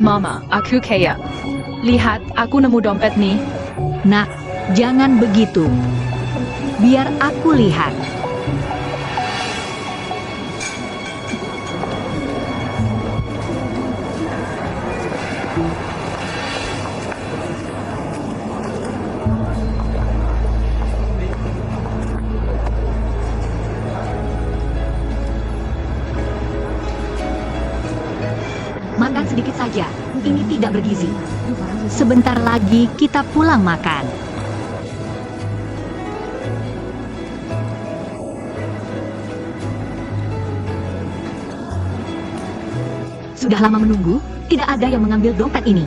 Mama, aku kaya. Lihat, aku nemu dompet nih. Nak, jangan begitu. Biar aku lihat. Makan sedikit saja, ini tidak bergizi. Sebentar lagi kita pulang makan. Sudah lama menunggu, tidak ada yang mengambil dompet ini.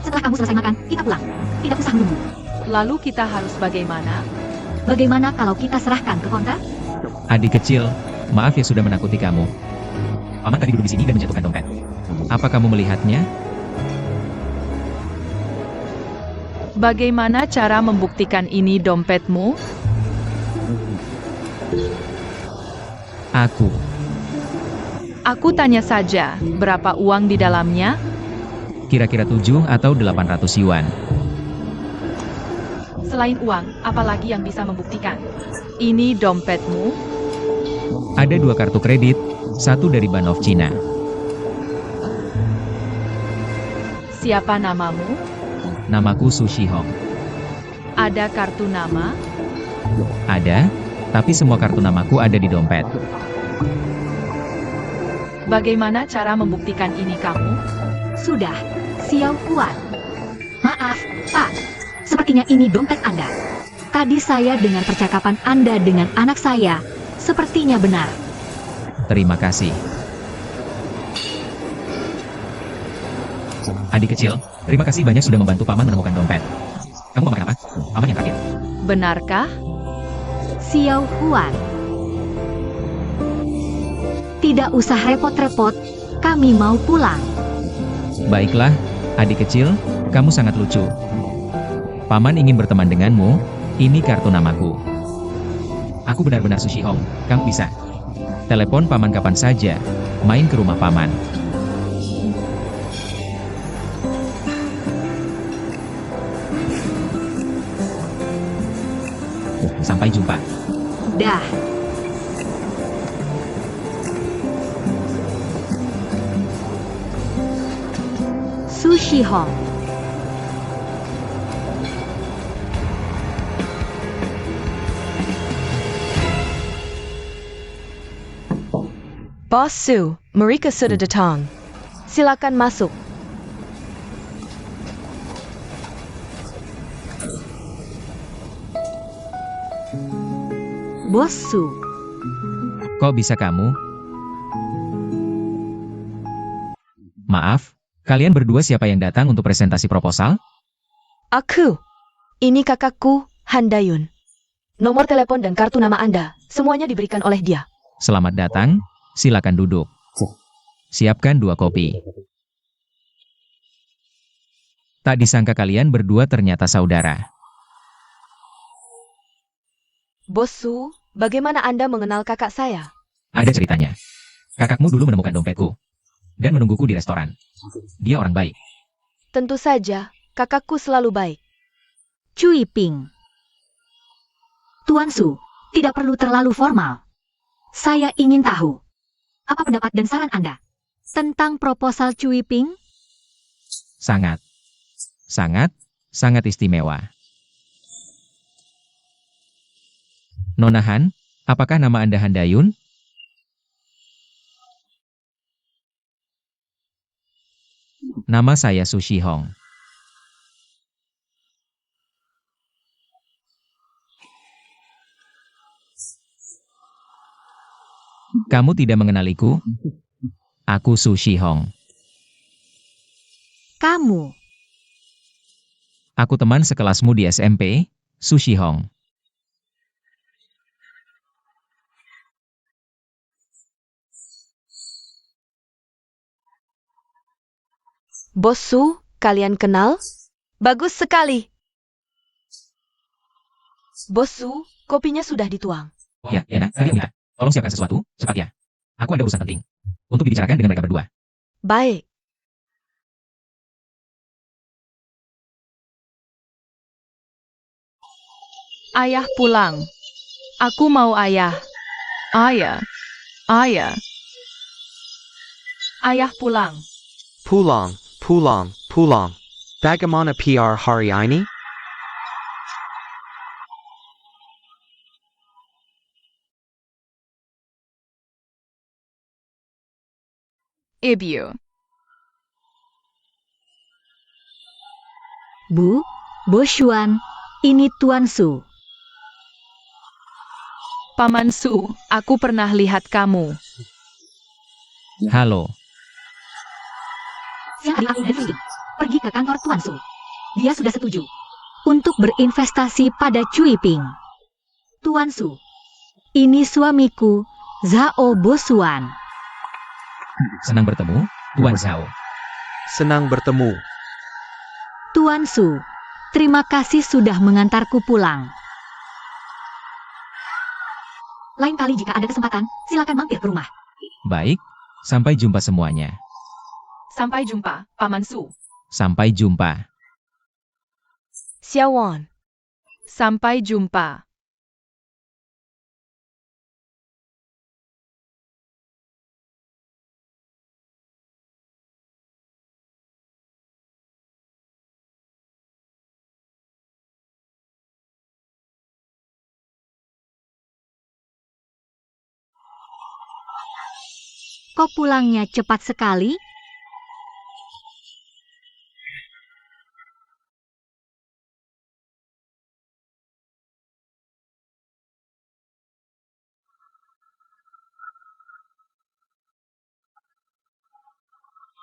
Setelah kamu selesai makan, kita pulang. Tidak usah menunggu. Lalu kita harus bagaimana? Bagaimana kalau kita serahkan ke konter? Adik kecil, maaf ya sudah menakuti kamu. Paman tadi duduk di sini dan menjatuhkan dompet. Apa kamu melihatnya? Bagaimana cara membuktikan ini dompetmu? Aku tanya saja, berapa uang di dalamnya? Kira-kira 7 atau 800 yuan. Selain uang, apalagi yang bisa membuktikan? Ini dompetmu? Ada 2 kartu kredit, 1 dari Bank of China. Siapa namamu? Namaku Su Shihong. Ada kartu nama? Ada, tapi semua kartu namaku ada di dompet. Bagaimana cara membuktikan ini kamu? Sudah, Xiao Huan. Maaf, Pak. Sepertinya ini dompet Anda. Tadi saya dengar percakapan Anda dengan anak saya. Sepertinya benar. Terima kasih. Adik kecil, terima kasih banyak sudah membantu Paman menemukan dompet. Kamu mau makan apa? Paman yang terakhir. Benarkah? Xiao Huan. Tidak usah repot-repot, kami mau pulang. Baiklah, adik kecil, kamu sangat lucu. Paman ingin berteman denganmu, ini kartu namaku. Aku benar-benar Su Shihong, kamu bisa. Telepon Paman kapan saja, main ke rumah Paman. Sampai jumpa. Dah. Su Shihong. Bos Su, mereka sudah datang. Silakan masuk. Bos Su. Kok bisa kamu? Maaf, kalian berdua siapa yang datang untuk presentasi proposal? Aku. Ini kakakku, Han Dayun. Nomor telepon dan kartu nama Anda, semuanya diberikan oleh dia. Selamat datang, silakan duduk. Siapkan 2 kopi. Tak disangka kalian berdua ternyata saudara. Bos Su, bagaimana Anda mengenal kakak saya? Ada ceritanya. Kakakmu dulu menemukan dompetku dan menungguku di restoran. Dia orang baik. Tentu saja, kakakku selalu baik. Cui Ping. Tuan Su, tidak perlu terlalu formal. Saya ingin tahu, apa pendapat dan saran Anda tentang proposal Cui Ping? Sangat istimewa. Nona Han, apakah nama Anda Han Dayun? Nama saya Su Shihong. Kamu tidak mengenaliku? Aku Su Shihong. Kamu. Aku teman sekelasmu di SMP, Su Shihong. Bos Su, kalian kenal? Bagus sekali. Bos Su, kopinya sudah dituang. Ya, nak, tadi minta. Tolong siapkan sesuatu, cepat ya. Aku ada urusan penting. Untuk dibicarakan dengan mereka berdua. Baik. Ayah pulang. Aku mau ayah. Ayah. Ayah. Ayah pulang. Pulang, pulang, pulang. Bagaimana PR hari ini? Ibu. Bu, Boshuan, ini Tuan Su. Paman Su, aku pernah lihat kamu. Halo. Siang hari aku dan Fei pergi ke kantor Tuan Su. Dia sudah setuju untuk berinvestasi pada Cui Ping. Tuan Su, ini suamiku, Zhao Bosuan. Senang bertemu, Tuan Zhao. Senang bertemu. Tuan Su, terima kasih sudah mengantarku pulang. Lain kali jika ada kesempatan, silakan mampir ke rumah. Baik, sampai jumpa semuanya. Sampai jumpa, Paman Su. Sampai jumpa. Xiaowon. Sampai jumpa. Kok pulangnya cepat sekali?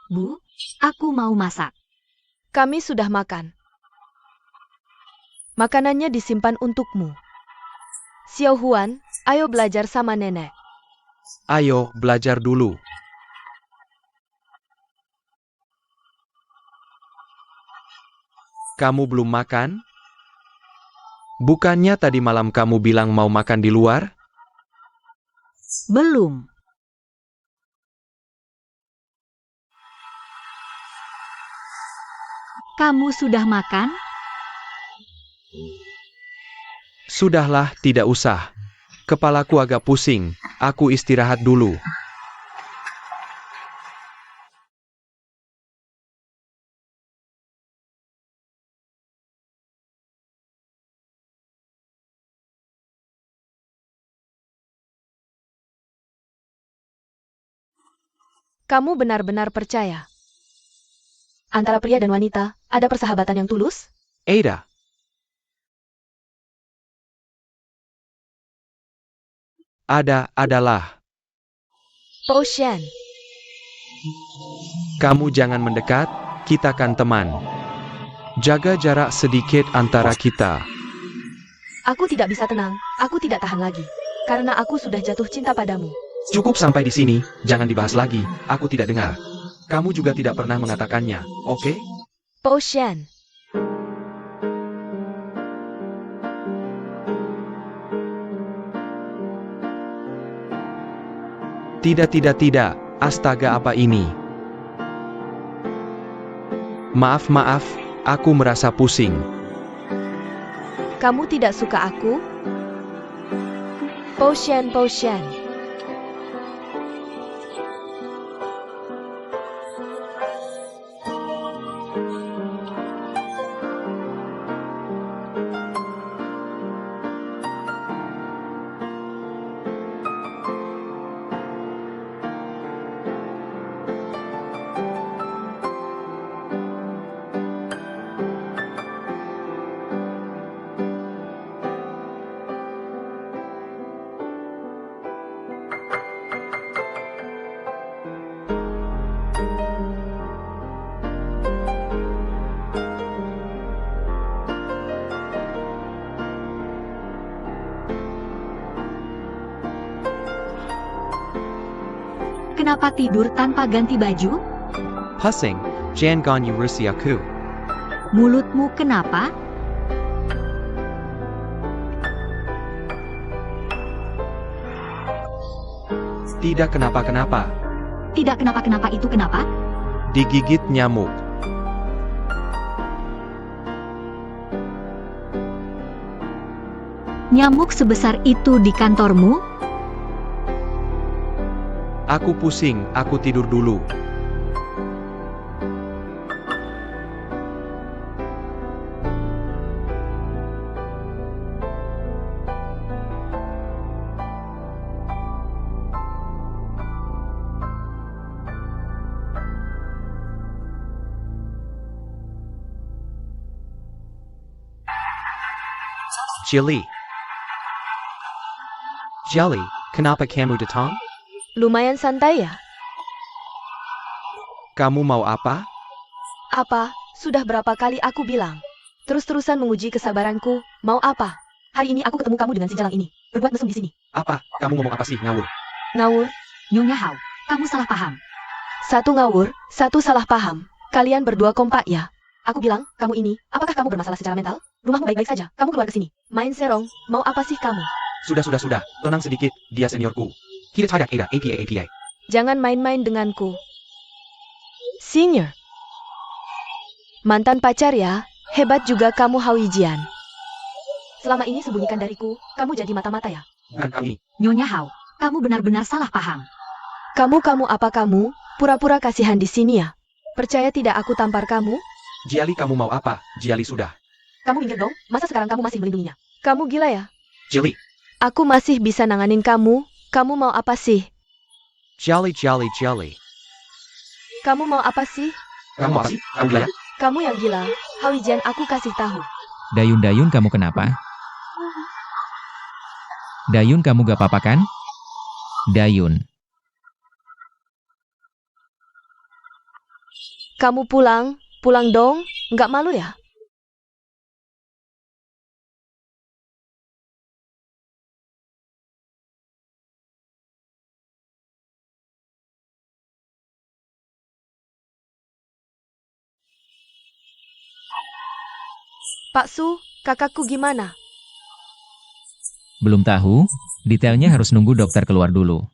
Bu, aku mau masak. Kami sudah makan. Makanannya disimpan untukmu. Xiao Huan, ayo belajar sama nenek. Ayo, belajar dulu. Kamu belum makan? Bukannya tadi malam kamu bilang mau makan di luar? Belum. Kamu sudah makan? Sudahlah, tidak usah. Kepalaku agak pusing. Aku istirahat dulu. Kamu benar-benar percaya? Antara pria dan wanita, ada persahabatan yang tulus? Ada. Adalah. Po Shen, Kamu jangan mendekat, kita kan teman. Jaga jarak sedikit antara kita. aku tidak bisa tenang, aku tidak tahan lagi. Karena aku sudah jatuh cinta padamu. Cukup sampai di sini, jangan dibahas lagi. Aku tidak dengar. Kamu juga tidak pernah mengatakannya, oke? Po Shen, Tidak. Astaga, apa ini? Maaf, aku merasa pusing. kamu tidak suka aku? Po Shen. Kenapa tidur tanpa ganti baju? Pusing, jangan urusi aku. Mulutmu kenapa? Tidak kenapa-kenapa. Tidak kenapa-kenapa itu kenapa? Digigit nyamuk. nyamuk sebesar itu di kantormu? Aku pusing, aku tidur dulu. Jilly. Jelly, kenapa kamu datang? Lumayan santai ya? Kamu mau apa? Apa? Sudah berapa kali aku bilang? Terus-terusan menguji kesabaranku. Mau apa? Hari ini aku ketemu kamu dengan si jalang ini. Berbuat mesum di sini. Apa? Kamu ngomong apa sih, ngawur? Ngawur? Nyonya Hao, kamu salah paham. Satu ngawur, satu salah paham. Kalian berdua kompak ya? Aku bilang, kamu ini, apakah kamu bermasalah secara mental? Rumahmu baik-baik saja, kamu keluar ke sini. Main serong, mau apa sih kamu? Sudah. Tenang sedikit, dia seniorku. Kita tidak ada APA. Jangan main-main denganku. Senior. Mantan pacar ya? Hebat juga kamu Hawijian. Selama ini sembunyikan dariku, kamu jadi mata-mata ya? Bukan kami. Nyonya Hao, kamu benar-benar salah paham. Kamu apa kamu? Pura-pura kasihan di sini ya? Percaya tidak aku tampar kamu? Jali, kamu mau apa? Jali sudah. Kamu minggir dong, masa sekarang kamu masih melindunginya? Kamu gila ya? Jali. Aku masih bisa nanganin kamu mau apa sih? Jali. Kamu mau apa sih? Kamu mau apa sih? Kamu gila ya? Kamu yang gila, Hawijian aku kasih tahu. Dayun, kamu kenapa? Dayun, kamu gak apa-apa kan? Dayun. Kamu pulang dong, nggak malu ya? Pak Su, kakakku gimana? Belum tahu, detailnya harus nunggu dokter keluar dulu.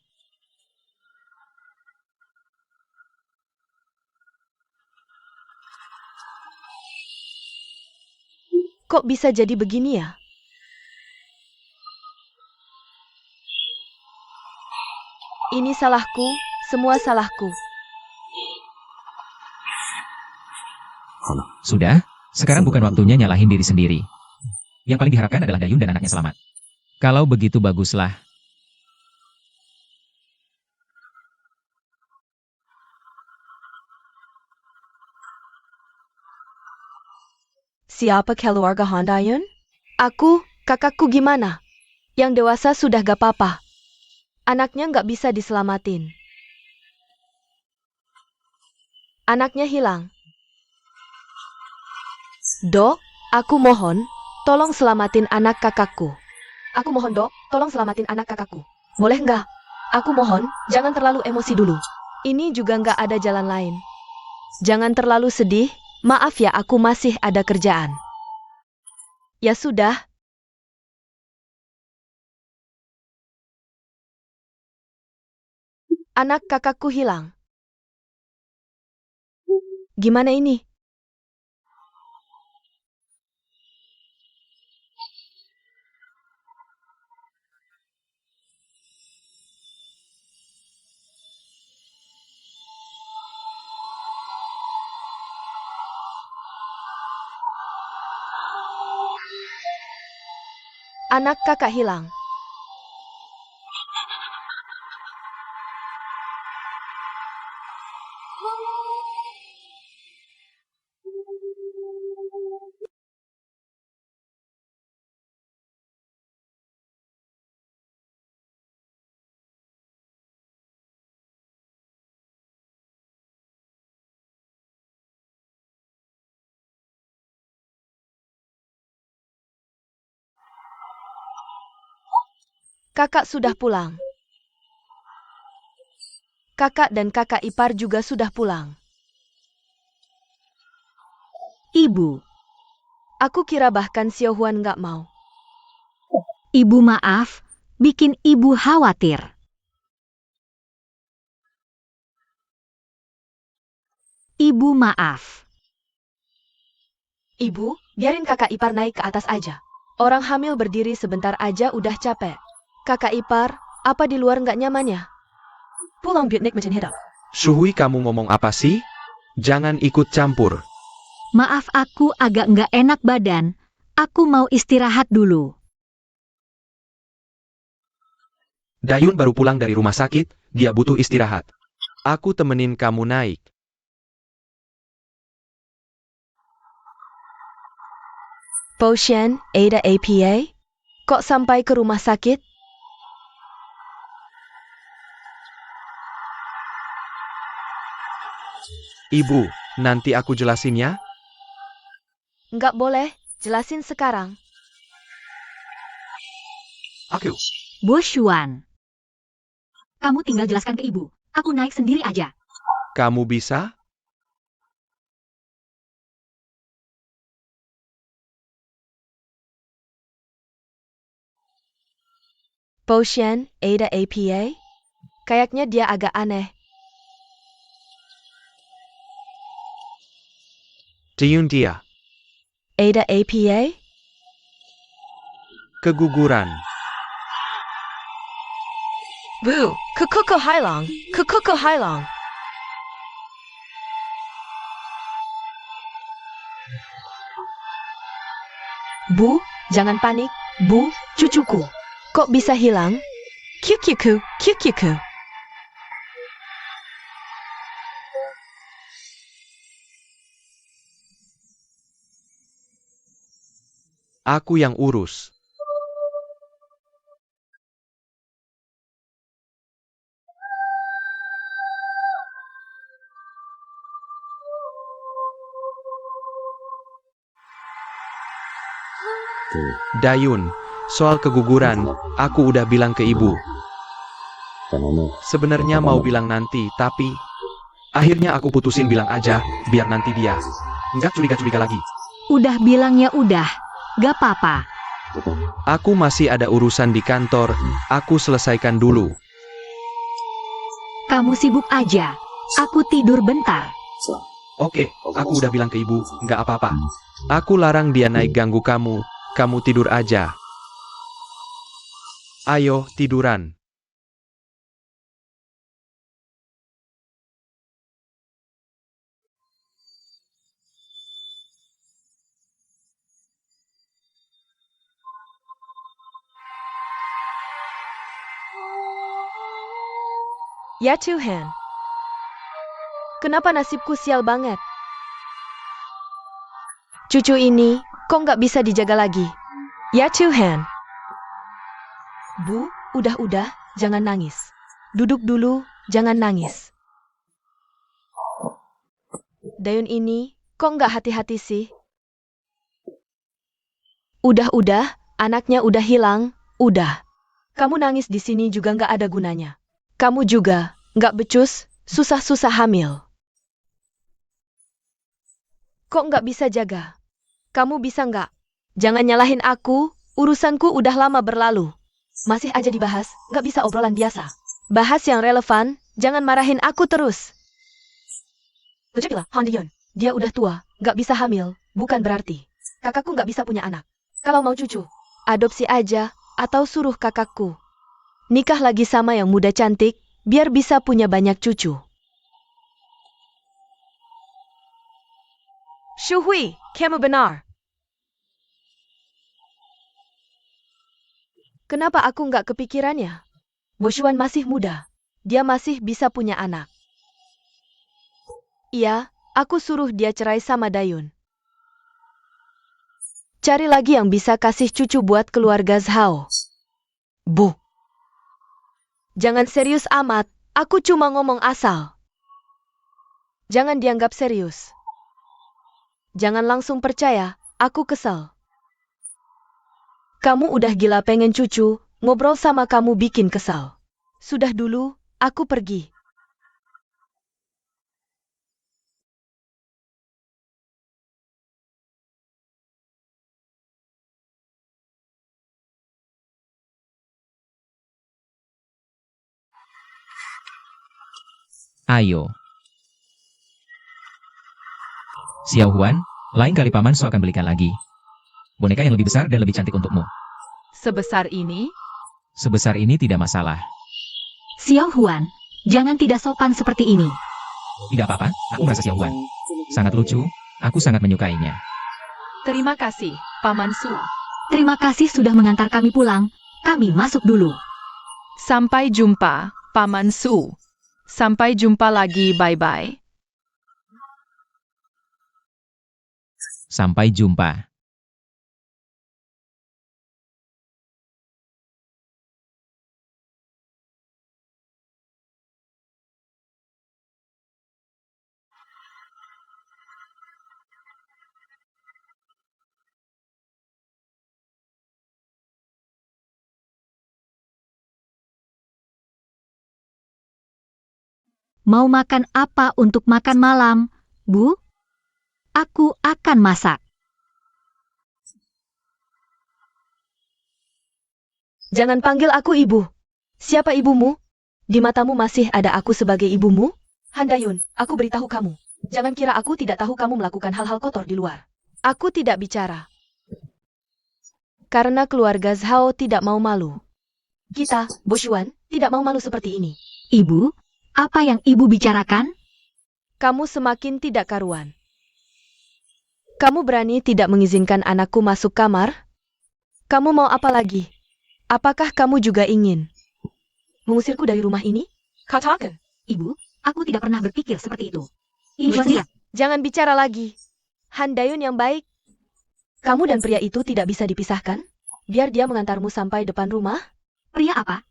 Kok bisa jadi begini ya? Ini salahku, semua salahku. Sudah, sekarang bukan waktunya nyalahin diri sendiri. Yang paling diharapkan adalah Dayun dan anaknya selamat. Kalau begitu baguslah. Siapa keluarga Handayun? Aku, kakakku gimana? Yang dewasa sudah gak apa-apa. Anaknya nggak bisa diselamatin. Anaknya hilang. Dok, aku mohon, tolong selamatin anak kakakku. Aku mohon dok, tolong selamatin anak kakakku. Boleh nggak? Aku mohon, jangan terlalu emosi dulu. Ini juga nggak ada jalan lain. Jangan terlalu sedih, maaf ya aku masih ada kerjaan. Ya sudah. Anak kakakku hilang. Gimana ini? Anak kakak hilang. Kakak sudah pulang. Kakak dan kakak ipar juga sudah pulang. Ibu. Aku kira bahkan Xiao Huan nggak mau. Ibu maaf, bikin ibu khawatir. Ibu maaf. Ibu, biarin kakak ipar naik ke atas aja. Orang hamil berdiri sebentar aja udah capek. Kakak ipar, apa di luar nggak nyaman ya? Pulang Biotnik macam hedap. Shuhui, kamu ngomong apa sih? Jangan ikut campur. Maaf, aku agak nggak enak badan. Aku mau istirahat dulu. Dayun baru pulang dari rumah sakit, dia butuh istirahat. Aku temenin kamu naik. Posien, Ada APA? Kok sampai ke rumah sakit? Ibu, nanti aku jelasin ya. Nggak boleh, jelasin sekarang. Aku. Bos Xuan. Kamu tinggal jelaskan ke ibu. Aku naik sendiri aja. Kamu bisa? Posien, Ada APA? Kayaknya dia agak aneh. Dayun dia. Ada APA? Keguguran. Bu, Kukuko Hailong, Kukuko Hailong. Bu, jangan panik. Bu, cucuku. Kok bisa hilang? Kyukyuku, Kyukyuku. Aku yang urus. Dayun, soal keguguran, aku udah bilang ke ibu. Sebenarnya mau bilang nanti, tapi akhirnya aku putusin bilang aja, biar nanti dia nggak curiga-curiga lagi. Udah bilang ya udah. Gak apa-apa. Aku masih ada urusan di kantor, aku selesaikan dulu. Kamu sibuk aja. Aku tidur bentar. Oke, aku udah bilang ke ibu, nggak apa-apa. Aku larang dia naik ganggu kamu, kamu tidur aja. Ayo, tiduran. Ya Tuhan. Kenapa nasibku sial banget? Cucu ini, kok nggak bisa dijaga lagi? Ya Tuhan. Bu, udah, jangan nangis. Duduk dulu, jangan nangis. Dayun ini, kok nggak hati-hati sih? Udah, anaknya udah hilang, udah. Kamu nangis di sini juga nggak ada gunanya. Kamu juga, nggak becus, susah-susah hamil. Kok nggak bisa jaga? Kamu bisa nggak? Jangan nyalahin aku, urusanku udah lama berlalu. Masih aja dibahas, nggak bisa obrolan biasa. Bahas yang relevan, jangan marahin aku terus. Begitulah, Han Dion. Dia udah tua, nggak bisa hamil, bukan berarti kakakku nggak bisa punya anak. Kalau mau cucu, adopsi aja, atau suruh kakakku nikah lagi sama yang muda cantik, biar bisa punya banyak cucu. Shuhui, kamu benar. Kenapa aku nggak kepikirannya? Boshuan masih muda. Dia masih bisa punya anak. Iya, aku suruh dia cerai sama Dayun. Cari lagi yang bisa kasih cucu buat keluarga Zhao. Bu. Jangan serius amat, aku cuma ngomong asal. Jangan dianggap serius. Jangan langsung percaya, aku kesel. Kamu udah gila pengen cucu, ngobrol sama kamu bikin kesal. Sudah dulu, aku pergi. Ayo. Xiao Huan, lain kali paman so akan belikan lagi. boneka yang lebih besar dan lebih cantik untukmu. Sebesar ini? Sebesar ini tidak masalah. Xiao Huan, jangan tidak sopan seperti ini. Tidak apa-apa, aku merasa Xiao Huan. Sangat lucu, aku sangat menyukainya. Terima kasih, Paman Su. Terima kasih sudah mengantar kami pulang. Kami masuk dulu. Sampai jumpa, Paman Su. Sampai jumpa lagi, bye-bye. Sampai jumpa. Mau makan apa untuk makan malam, Bu? Aku akan masak. Jangan panggil aku ibu. Siapa ibumu? Di matamu masih ada aku sebagai ibumu? Handayun, aku beritahu kamu. Jangan kira aku tidak tahu kamu melakukan hal-hal kotor di luar. Aku tidak bicara. Karena keluarga Zhao tidak mau malu. Kita, Boshuan, tidak mau malu seperti ini. Ibu, apa yang ibu bicarakan? Kamu semakin tidak karuan. Kamu berani tidak mengizinkan anakku masuk kamar? Kamu mau apa lagi? Apakah kamu juga ingin mengusirku dari rumah ini? Katakan. Ibu, aku tidak pernah berpikir seperti itu. Ini Please, dia. jangan bicara lagi. Handayun yang baik. Kamu dan pria itu tidak bisa dipisahkan? Biar dia mengantarmu sampai depan rumah? Pria apa?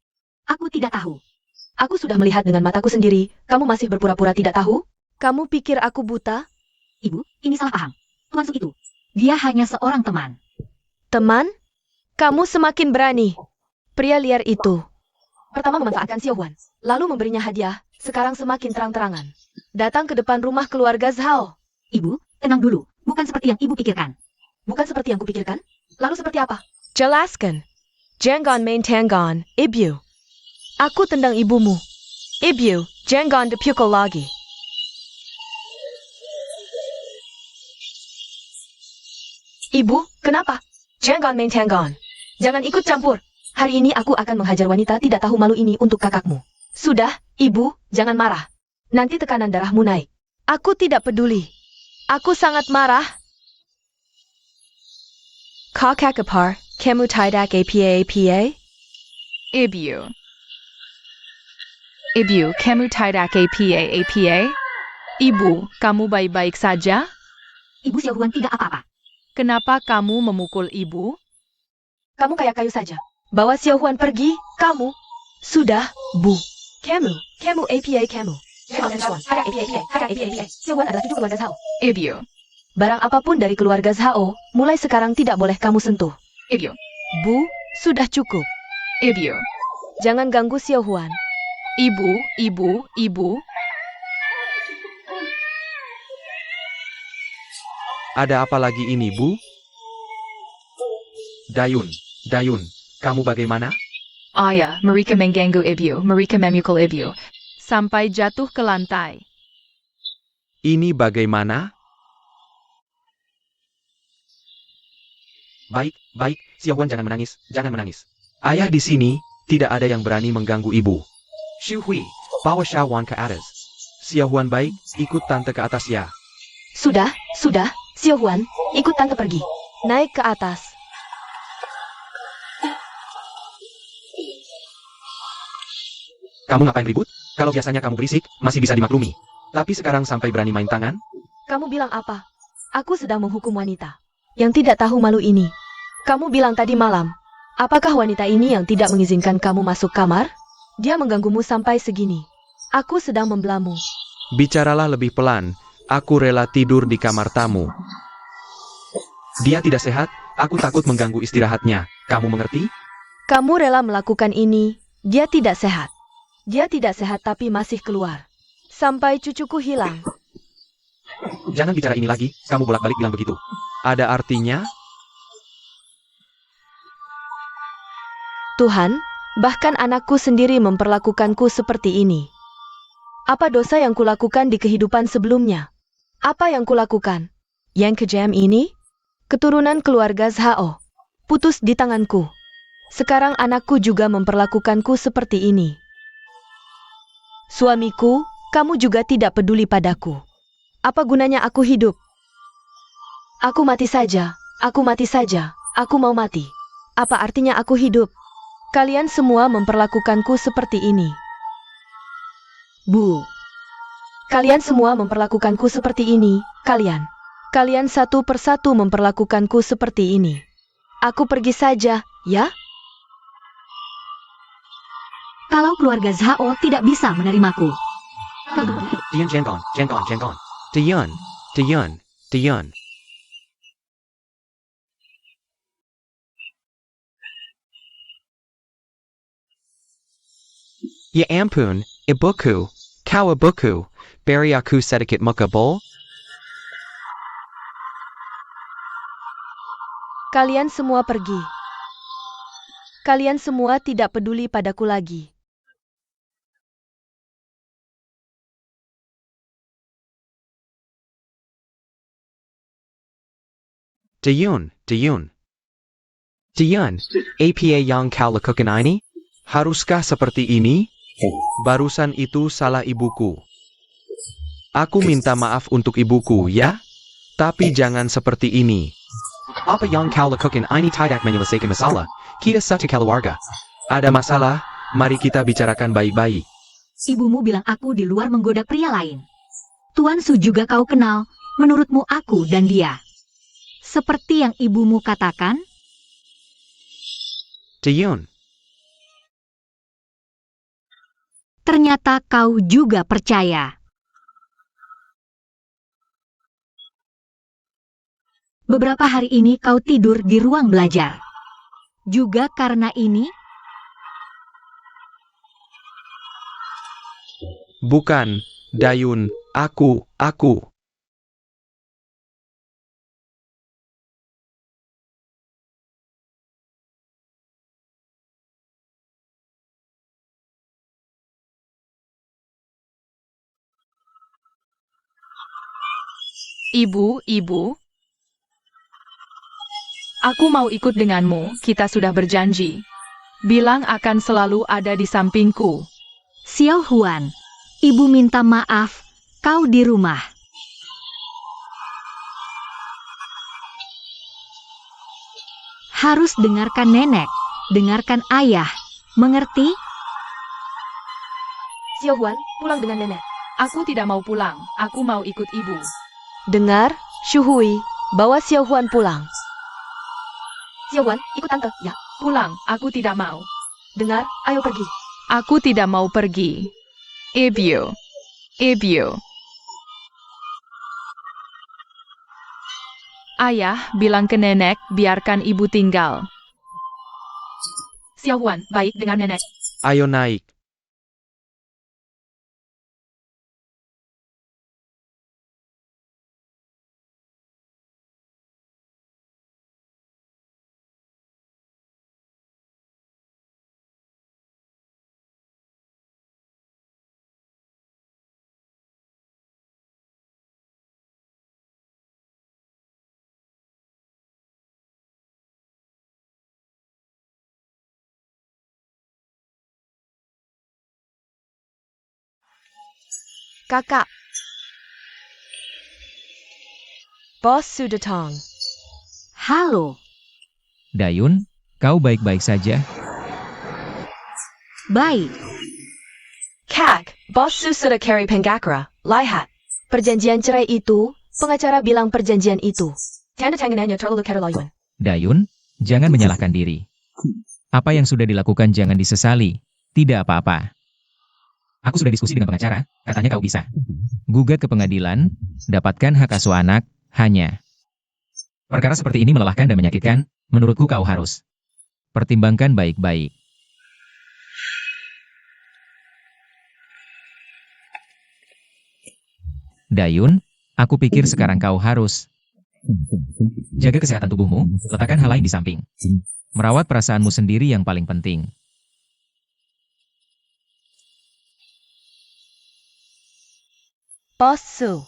Aku tidak tahu. Aku sudah melihat dengan mataku sendiri. Kamu masih berpura-pura tidak tahu? Kamu pikir aku buta? Ibu, ini salah paham. Tuan Su itu, dia hanya seorang teman. Teman? Kamu semakin berani. Pria liar itu pertama memanfaatkan Xiao Huan, lalu memberinya hadiah. Sekarang semakin terang-terangan datang ke depan rumah keluarga Zhao. Ibu, tenang dulu. Bukan seperti yang ibu pikirkan. Bukan seperti yang kupikirkan? Lalu seperti apa? Jelaskan. Jangan main tanggon, ibu. Aku tendang ibumu. Ibu, jangan dipukul lagi. Ibu, kenapa? Jangan main tanggon. Jangan ikut campur. Hari ini aku akan menghajar wanita tidak tahu malu ini untuk kakakmu. Sudah, ibu, jangan marah. Nanti tekanan darahmu naik. Aku tidak peduli. Aku sangat marah. Kakak apar, kamu tidak apa? Ibu. Ibu, kamu tidak apa? Ibu, kamu baik-baik saja? Ibu Xiao Huan tidak apa-apa. Kenapa kamu memukul ibu? Kamu kayak kayu saja. Bawa Xiao Huan pergi, kamu. Sudah, Bu. Kamu apa kamu? Xiao Huan adalah cucu keluarga Zhao. Ibu. Barang apapun dari keluarga Zhao, mulai sekarang tidak boleh kamu sentuh. Ibu. Bu, sudah cukup. Ibu. Jangan ganggu Xiao Huan. Ibu. Ada apa lagi ini, Bu? Dayun, kamu bagaimana? Ayah, mereka mengganggu ibu, mereka memukul ibu. Sampai jatuh ke lantai. Ini bagaimana? Baik, Xiao Huan jangan menangis. Ayah di sini, tidak ada yang berani mengganggu ibu. Xu Hui, bawa Xiao Huan ke atas. Xiao Huan baik, ikut tante ke atas ya. Sudah, Xiao Huan, ikut tante pergi. Naik ke atas. Kamu ngapain ribut? Kalau biasanya kamu berisik, masih bisa dimaklumi. Tapi sekarang sampai berani main tangan? Kamu bilang apa? Aku sedang menghukum wanita yang tidak tahu malu ini. Kamu bilang tadi malam, apakah wanita ini yang tidak mengizinkan kamu masuk kamar? Dia mengganggumu sampai segini. Aku sedang membelamu. Bicaralah lebih pelan. Aku rela tidur di kamar tamu. Dia tidak sehat, aku takut mengganggu istirahatnya. Kamu mengerti? Kamu rela melakukan ini, dia tidak sehat. Dia tidak sehat tapi masih keluar. Sampai cucuku hilang. Jangan bicara ini lagi, kamu bolak-balik bilang begitu. Ada artinya? Tuhan, bahkan anakku sendiri memperlakukanku seperti ini. Apa dosa yang kulakukan di kehidupan sebelumnya? Apa yang kulakukan? Yang kejam ini? Keturunan keluarga Zhao. Putus di tanganku. Sekarang anakku juga memperlakukanku seperti ini. Suamiku, kamu juga tidak peduli padaku. Apa gunanya aku hidup? Aku mati saja, aku mati saja, aku mau mati. Apa artinya aku hidup? Kalian semua memperlakukanku seperti ini. Bu. Kalian semua memperlakukanku seperti ini, kalian. Kalian satu persatu memperlakukanku seperti ini. Aku pergi saja, ya? Kalau keluarga Zhao tidak bisa menerimaku. Dian Jiangon, Jiangon, Jiangon. Dian, Dian, Dian. Ya ampun, ibuku, kau ibuku, beri aku sedikit muka bol? Kalian semua pergi. Kalian semua tidak peduli padaku lagi. Dian, Dian. Dian, apa yang kau lakukan ini? Haruskah seperti ini? Barusan itu salah ibuku. Aku minta maaf untuk ibuku, ya? Tapi jangan seperti ini. Apa yang kau lakukan ini tidak menyelesaikan masalah. Kita satu keluarga. Ada masalah, mari kita bicarakan baik-baik. Ibumu bilang aku di luar menggoda pria lain. Tuan Su juga kau kenal, menurutmu aku dan dia. Seperti yang ibumu katakan? Dian, Ternyata kau juga percaya. Beberapa hari ini kau tidur di ruang belajar. Juga karena ini, bukan, Dayun, aku. Ibu. Aku mau ikut denganmu, kita sudah berjanji. Bilang akan selalu ada di sampingku. Xiao Huan, ibu minta maaf, kau di rumah. Harus dengarkan nenek, dengarkan ayah, mengerti? Xiao Huan, pulang dengan nenek. Aku tidak mau pulang, aku mau ikut ibu. Dengar, Shu Hui, bawa Xiao Huan pulang. Xiao Huan, ikut tante, ya. Pulang, aku tidak mau. Dengar, ayo pergi. Aku tidak mau pergi. Ibu. Ayah, bilang ke nenek, biarkan ibu tinggal. Xiao Huan, baik dengan nenek. Ayo naik. Kakak. Bos Su datang. Halo, Dayun, kau baik-baik saja? baik. Kak, Bos Su sudah carry Pengakra, lihat. Perjanjian cerai itu, pengacara bilang perjanjian itu. Tanda tangannya terlalu keterlaluan. Dayun, jangan menyalahkan diri. Apa yang sudah dilakukan jangan disesali. Tidak apa-apa. Aku sudah diskusi dengan pengacara, katanya kau bisa. Gugat ke pengadilan, dapatkan hak asuh anak, hanya. Perkara seperti ini melelahkan dan menyakitkan, menurutku kau harus. Pertimbangkan baik-baik. Dayun, aku pikir sekarang kau harus jaga kesehatan tubuhmu, letakkan hal lain di samping. Merawat perasaanmu sendiri yang paling penting. Bos Su.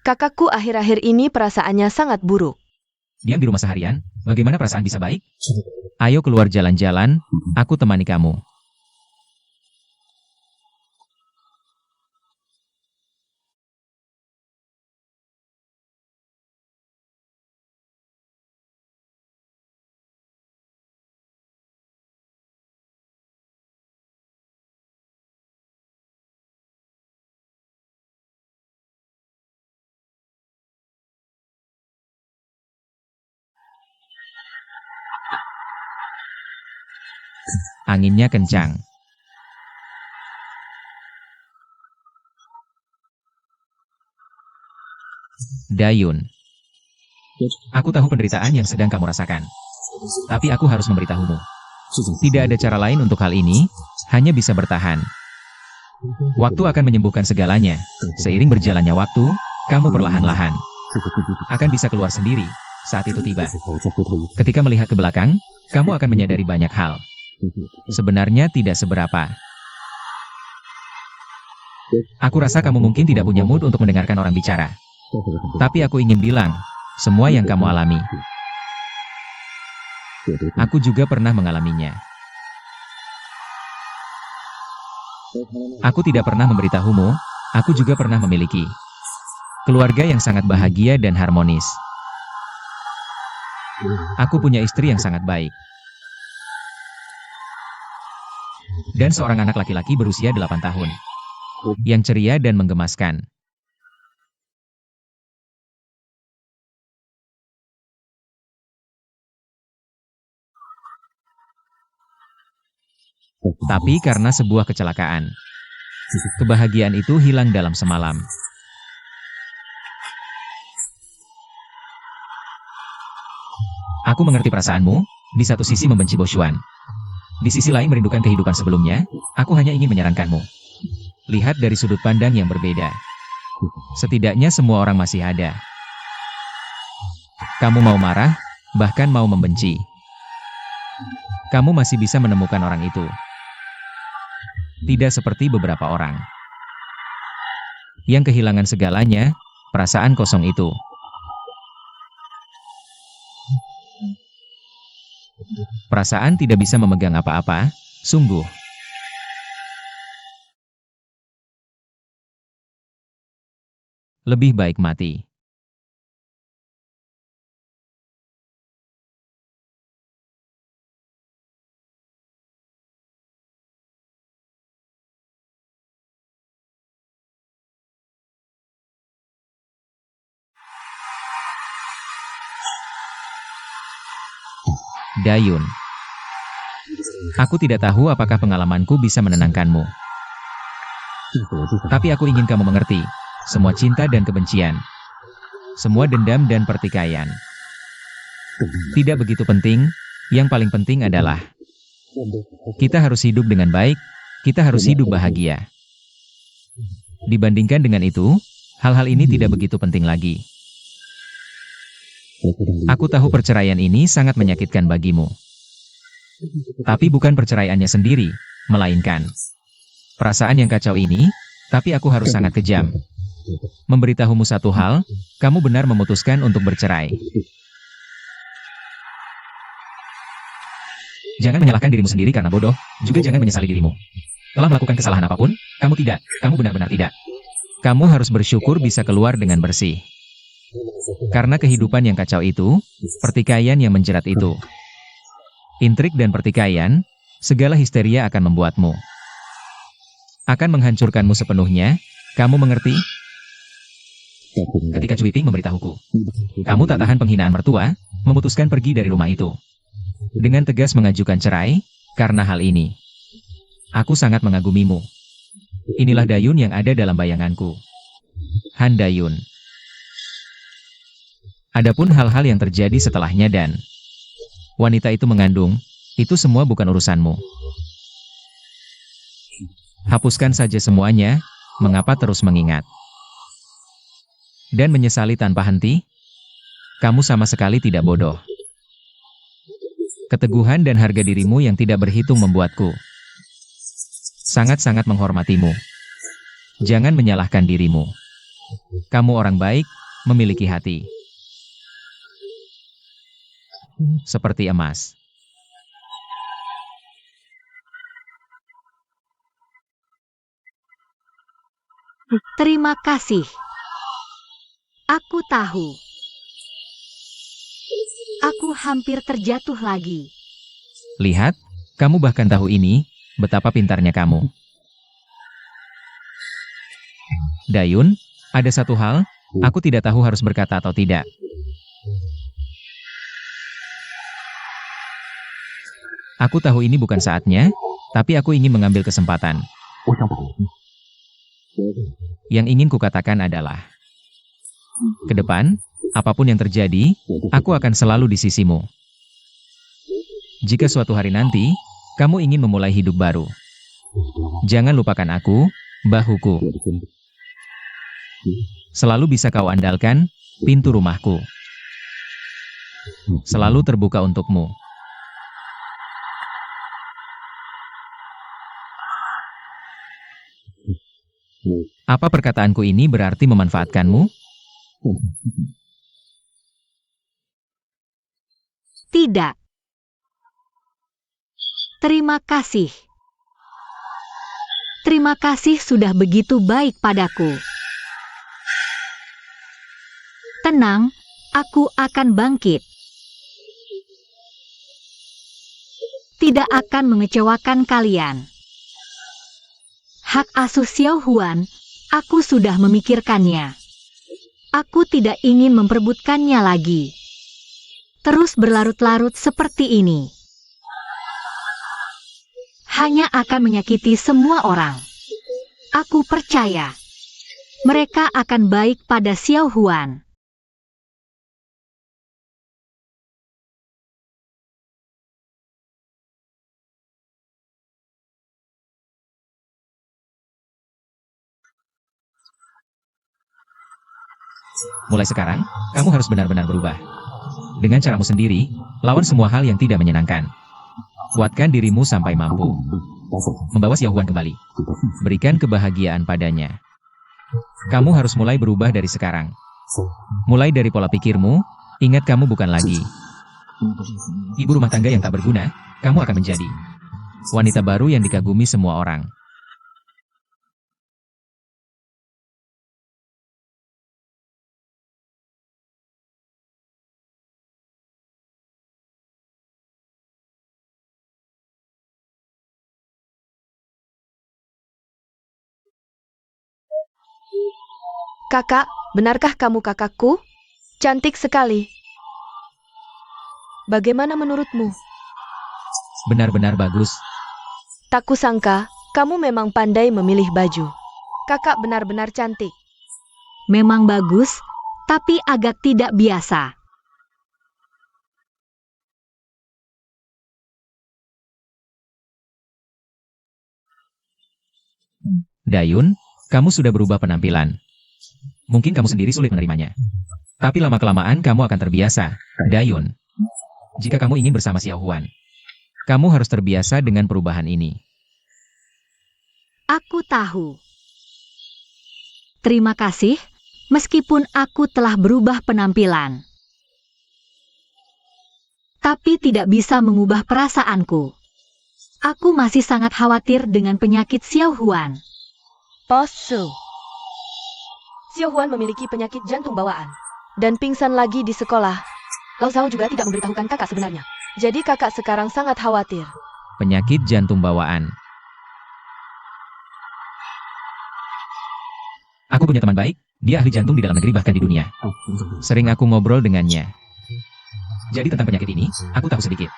Kakakku akhir-akhir ini perasaannya sangat buruk. Diam di rumah seharian, bagaimana perasaan bisa baik? Ayo keluar jalan-jalan, aku temani kamu. Anginnya kencang. Dayun. Aku tahu penderitaan yang sedang kamu rasakan. Tapi aku harus memberitahumu. Tidak ada cara lain untuk hal ini, hanya bisa bertahan. Waktu akan menyembuhkan segalanya. Seiring berjalannya waktu, kamu perlahan-lahan akan bisa keluar sendiri saat itu tiba. Ketika melihat ke belakang, kamu akan menyadari banyak hal. Sebenarnya tidak seberapa. Aku rasa kamu mungkin tidak punya mood untuk mendengarkan orang bicara. Tapi aku ingin bilang, semua yang kamu alami, aku juga pernah mengalaminya. Aku tidak pernah memberitahumu, aku juga pernah memiliki keluarga yang sangat bahagia dan harmonis. Aku punya istri yang sangat baik. Dan seorang anak laki-laki berusia 8 tahun. Yang ceria dan menggemaskan. Tapi karena sebuah kecelakaan, kebahagiaan itu hilang dalam semalam. Aku mengerti perasaanmu, di satu sisi membenci Boshuan. Di sisi lain merindukan kehidupan sebelumnya, aku hanya ingin menyarankanmu. Lihat dari sudut pandang yang berbeda. Setidaknya semua orang masih ada. Kamu mau marah, bahkan mau membenci. Kamu masih bisa menemukan orang itu. Tidak seperti beberapa orang yang kehilangan segalanya, perasaan kosong itu. Perasaan tidak bisa memegang apa-apa, sungguh. Lebih baik mati. Dayun. Aku tidak tahu apakah pengalamanku bisa menenangkanmu. Tapi aku ingin kamu mengerti. Semua cinta dan kebencian. Semua dendam dan pertikaian. Tidak begitu penting. Yang paling penting adalah kita harus hidup dengan baik. Kita harus hidup bahagia. Dibandingkan dengan itu, hal-hal ini tidak begitu penting lagi. Aku tahu perceraian ini sangat menyakitkan bagimu. Tapi bukan perceraiannya sendiri, melainkan perasaan yang kacau ini, tapi aku harus sangat kejam. Memberitahumu satu hal, kamu benar memutuskan untuk bercerai. Jangan menyalahkan dirimu sendiri karena bodoh, juga jangan menyesali dirimu. Telah melakukan kesalahan apapun, kamu tidak, kamu benar-benar tidak. Kamu harus bersyukur bisa keluar dengan bersih. Karena kehidupan yang kacau itu, pertikaian yang menjerat itu. Intrik dan pertikaian, segala histeria akan membuatmu. Akan menghancurkanmu sepenuhnya, kamu mengerti? Ketika Cui Ping memberitahuku, kamu tak tahan penghinaan mertua, memutuskan pergi dari rumah itu. Dengan tegas mengajukan cerai, karena hal ini. Aku sangat mengagumimu. Inilah Dayun yang ada dalam bayanganku. Han Dayun. Adapun hal-hal yang terjadi setelahnya dan wanita itu mengandung, itu semua bukan urusanmu. Hapuskan saja semuanya, mengapa terus mengingat? Dan menyesali tanpa henti? Kamu sama sekali tidak bodoh. Keteguhan dan harga dirimu yang tidak berhitung membuatku sangat-sangat menghormatimu. Jangan menyalahkan dirimu. Kamu orang baik, memiliki hati seperti emas. Terima kasih. Aku tahu. Aku hampir terjatuh lagi. Lihat, kamu bahkan tahu ini, betapa pintarnya kamu. Dayun, ada satu hal, aku tidak tahu harus berkata atau tidak. Aku tahu ini bukan saatnya, tapi aku ingin mengambil kesempatan. Yang ingin kukatakan adalah, ke depan, apapun yang terjadi, aku akan selalu di sisimu. Jika suatu hari nanti, kamu ingin memulai hidup baru, jangan lupakan aku, bahuku. Selalu bisa kau andalkan, pintu rumahku selalu terbuka untukmu. Apa perkataanku ini berarti memanfaatkanmu? Tidak. Terima kasih. Terima kasih sudah begitu baik padaku. Tenang, aku akan bangkit. Tidak akan mengecewakan kalian. Hak asuh Xiao Huan, aku sudah memikirkannya. Aku tidak ingin memperebutkannya lagi. Terus berlarut-larut seperti ini hanya akan menyakiti semua orang. Aku percaya mereka akan baik pada Xiao Huan. Mulai sekarang, kamu harus benar-benar berubah. Dengan caramu sendiri, lawan semua hal yang tidak menyenangkan. Kuatkan dirimu sampai mampu. Membawa Xiao Huan kembali. Berikan kebahagiaan padanya. Kamu harus mulai berubah dari sekarang. Mulai dari pola pikirmu, ingat kamu bukan lagi ibu rumah tangga yang tak berguna, kamu akan menjadi wanita baru yang dikagumi semua orang. Kakak, benarkah kamu kakakku? Cantik sekali. Bagaimana menurutmu? Benar-benar bagus. Tak kusangka, kamu memang pandai memilih baju. Kakak benar-benar cantik. Memang bagus, tapi agak tidak biasa. Dayun, kamu sudah berubah penampilan. Mungkin kamu sendiri sulit menerimanya. Tapi lama-kelamaan kamu akan terbiasa, Dayun. Jika kamu ingin bersama Xiao Huan, kamu harus terbiasa dengan perubahan ini. Aku tahu. Terima kasih, meskipun aku telah berubah penampilan. Tapi tidak bisa mengubah perasaanku. Aku masih sangat khawatir dengan penyakit Xiao Huan. Posu. Xiao Huan memiliki penyakit jantung bawaan. Dan pingsan lagi di sekolah. Lao Zhao juga tidak memberitahukan kakak sebenarnya. Jadi kakak sekarang sangat khawatir. Penyakit jantung bawaan. Aku punya teman baik, dia ahli jantung di dalam negeri bahkan di dunia. Sering aku ngobrol dengannya. Jadi tentang penyakit ini, aku tahu sedikit.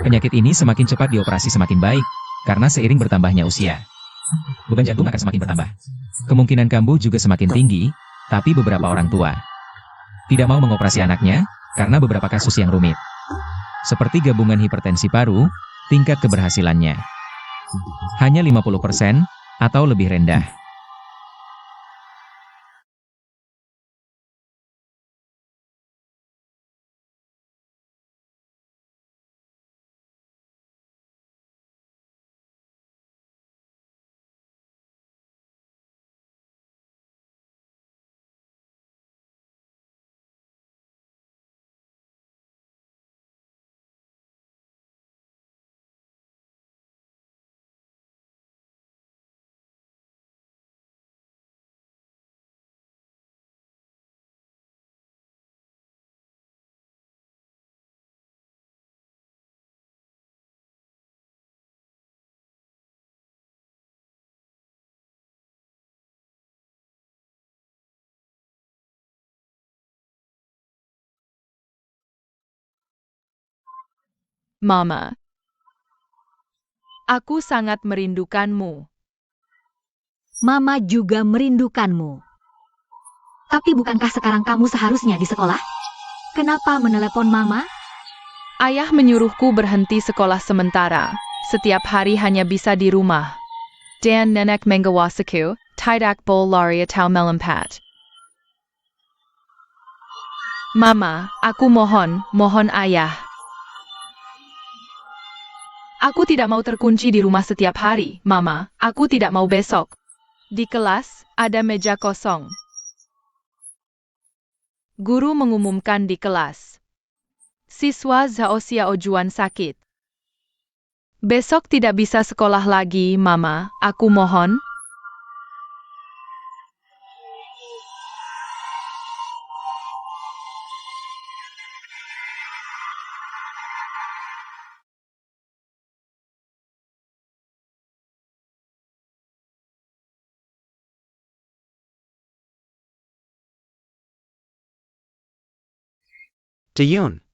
Penyakit ini semakin cepat dioperasi semakin baik, karena seiring bertambahnya usia. Beban jantung akan semakin bertambah. Kemungkinan kambuh juga semakin tinggi, tapi beberapa orang tua tidak mau mengoperasi anaknya, karena beberapa kasus yang rumit. Seperti gabungan hipertensi paru, tingkat keberhasilannya hanya 50% atau lebih rendah. Mama. Aku sangat merindukanmu. Mama juga merindukanmu. Tapi bukankah sekarang kamu seharusnya di sekolah? Kenapa menelepon Mama? Ayah menyuruhku berhenti sekolah sementara. Setiap hari hanya bisa di rumah. Dan nenek menggawasaku, tidak boleh lari atau melompat. Mama, aku mohon ayah. Aku tidak mau terkunci di rumah setiap hari, Mama. Aku tidak mau besok. Di kelas, ada meja kosong. Guru mengumumkan di kelas. Siswa Zhao Xiaojuan sakit. Besok tidak bisa sekolah lagi, Mama. Aku mohon. Taeyun,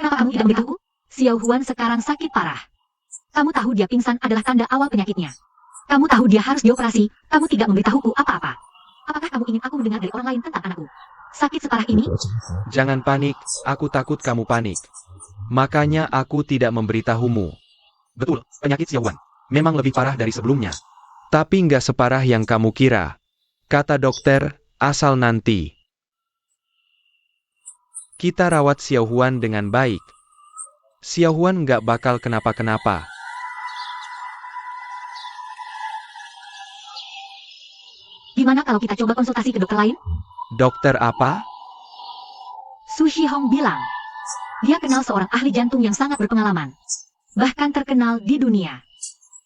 Kenapa kamu tidak memberitahu? Xiao Huan sekarang sakit parah. Kamu tahu dia pingsan adalah tanda awal penyakitnya. Kamu tahu dia harus dioperasi. Kamu tidak memberitahuku apa-apa. Apakah kamu ingin aku mendengar dari orang lain tentang anakku? Sakit separah ini? jangan panik, aku takut kamu panik. Makanya aku tidak memberitahumu. Betul, penyakit Xiaowan memang lebih parah dari sebelumnya. Tapi nggak separah yang kamu kira. Kata dokter, asal nanti kita rawat Xiaohuan dengan baik, Xiaohuan nggak bakal kenapa-kenapa. Gimana kalau kita coba konsultasi ke dokter lain? Dokter apa? Su Shihong bilang. Dia kenal seorang ahli jantung yang sangat berpengalaman. Bahkan terkenal di dunia.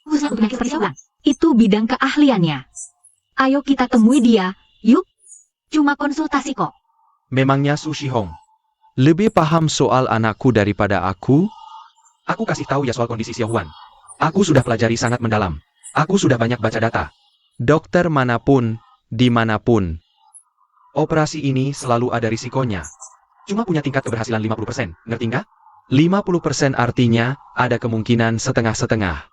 Khususnya untuk penyakit seperti Xiaowan. Itu bidang keahliannya. Ayo kita temui dia, yuk. Cuma konsultasi kok. Memangnya Su Shihong lebih paham soal anakku daripada aku? Aku kasih tahu ya soal kondisi Xiaohuan. Aku sudah pelajari sangat mendalam. Aku sudah banyak baca data. Dokter manapun, dimanapun, operasi ini selalu ada risikonya. Cuma punya tingkat keberhasilan 50%, ngerti nggak? 50% artinya ada kemungkinan setengah-setengah.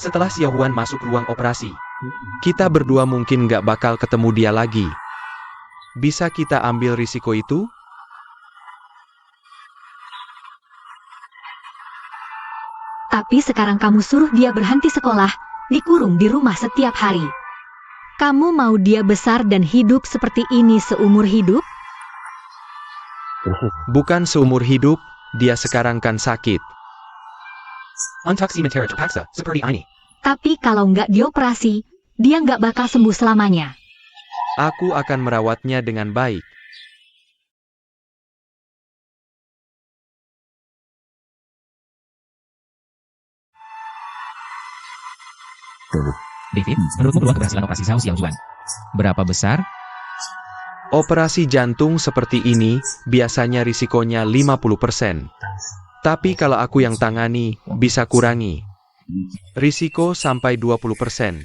Setelah Xiaohuan masuk ruang operasi, kita berdua mungkin nggak bakal ketemu dia lagi. Bisa kita ambil risiko itu? Tapi sekarang kamu suruh dia berhenti sekolah, dikurung di rumah setiap hari. Kamu mau dia besar dan hidup seperti ini seumur hidup? Bukan seumur hidup, dia sekarang kan sakit. Untuk sementara terpaksa, seperti ini. Tapi kalau nggak dioperasi, dia nggak bakal sembuh selamanya. Aku akan merawatnya dengan baik. David, menurutmu peluang keberhasilan operasi Zhao Xiaojuan berapa besar? Operasi jantung seperti ini, biasanya risikonya 50%. Tapi kalau aku yang tangani, bisa kurangi. Risiko sampai 20%.